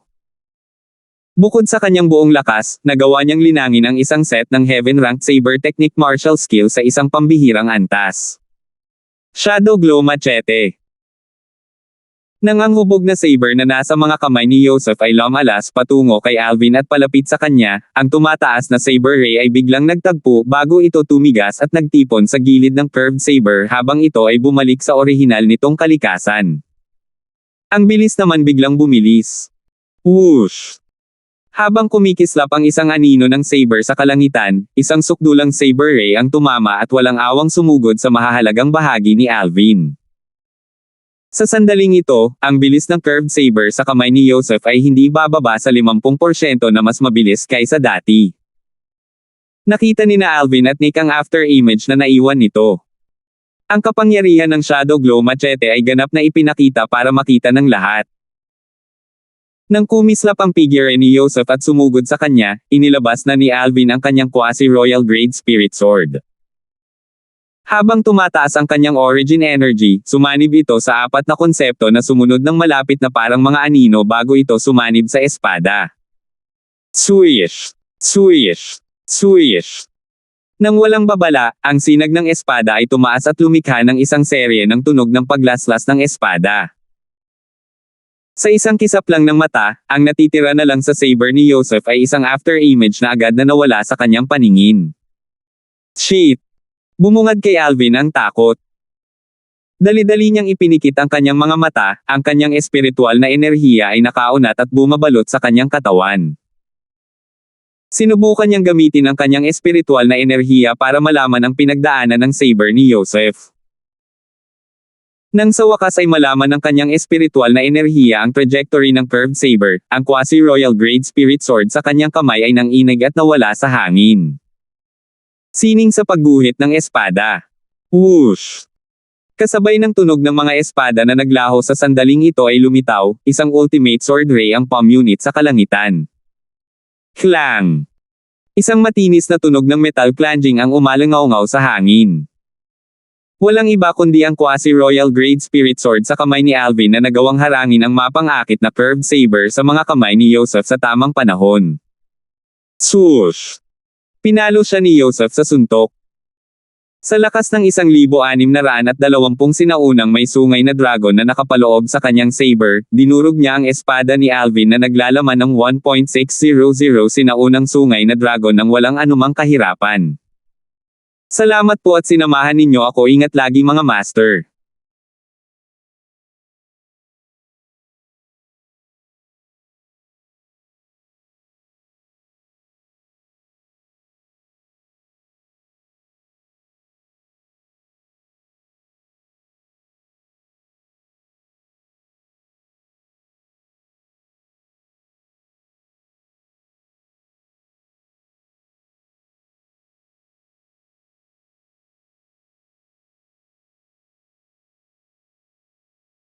Bukod sa kanyang buong lakas, nagawa niyang linangin ang isang set ng heaven-ranked saber technique martial skill sa isang pambihirang antas. Shadow Glow Machete. Nang ang hubog na saber na nasa mga kamay ni Joseph ay lumalas patungo kay Alvin at palapit sa kanya, ang tumataas na saber ray ay biglang nagtagpo bago ito tumigas at nagtipon sa gilid ng curved saber habang ito ay bumalik sa orihinal nitong kalikasan. Ang bilis naman biglang bumilis. Whoosh! Habang kumikislap ang isang anino ng saber sa kalangitan, isang sukdulang saber ray ang tumama at walang awang sumugod sa mahahalagang bahagi ni Alvin. Sa sandaling ito, ang bilis ng curved saber sa kamay ni Joseph ay hindi bababa sa 50% na mas mabilis kaysa dati. Nakita ni na Alvin at Nick ang after image na naiwan nito. Ang kapangyarihan ng Shadow Glow Machete ay ganap na ipinakita para makita ng lahat. Nang kumislap ang figure ni Joseph at sumugod sa kanya, inilabas na ni Alvin ang kanyang quasi-royal grade spirit sword. Habang tumataas ang kanyang origin energy, sumanib ito sa apat na konsepto na sumunod ng malapit na parang mga anino bago ito sumanib sa espada. Swish! Swish! Swish! Nang walang babala, ang sinag ng espada ay tumaas at lumikha ng isang serye ng tunog ng paglaslas ng espada. Sa isang kisap lang ng mata, ang natitira na lang sa saber ni Joseph ay isang after image na agad na nawala sa kanyang paningin. Shit! Bumungad kay Alvin ang takot. Dali-dali niyang ipinikit ang kanyang mga mata, ang kanyang espiritual na enerhiya ay nakaunat at bumabalot sa kanyang katawan. Sinubukan niyang gamitin ang kanyang espiritual na enerhiya para malaman ang pinagdaanan ng saber ni Joseph. Nang sa wakas ay malaman ng kanyang espiritual na enerhiya ang trajectory ng curved saber, ang quasi-royal grade spirit sword sa kanyang kamay ay nanginig at nawala sa hangin. Sining sa pagguhit ng espada. Whoosh! Kasabay ng tunog ng mga espada na naglaho sa sandaling ito ay lumitaw, isang ultimate sword ray ang palm unit sa kalangitan. Clang! Isang matinis na tunog ng metal clanging ang umalangaw-ngaw sa hangin. Walang iba kundi ang quasi-royal grade spirit sword sa kamay ni Alvin na nagawang harangin ang mapang-akit na curved saber sa mga kamay ni Joseph sa tamang panahon. Swoosh! Pinalo siya ni Joseph sa suntok. Sa lakas ng 1,620 sinaunang may sungay na dragon na nakapaloob sa kanyang saber, dinurog niya ang espada ni Alvin na naglalaman ng 1.600 sinaunang sungay na dragon ng walang anumang kahirapan. Salamat po at sinamahan ninyo ako, ingat lagi mga master.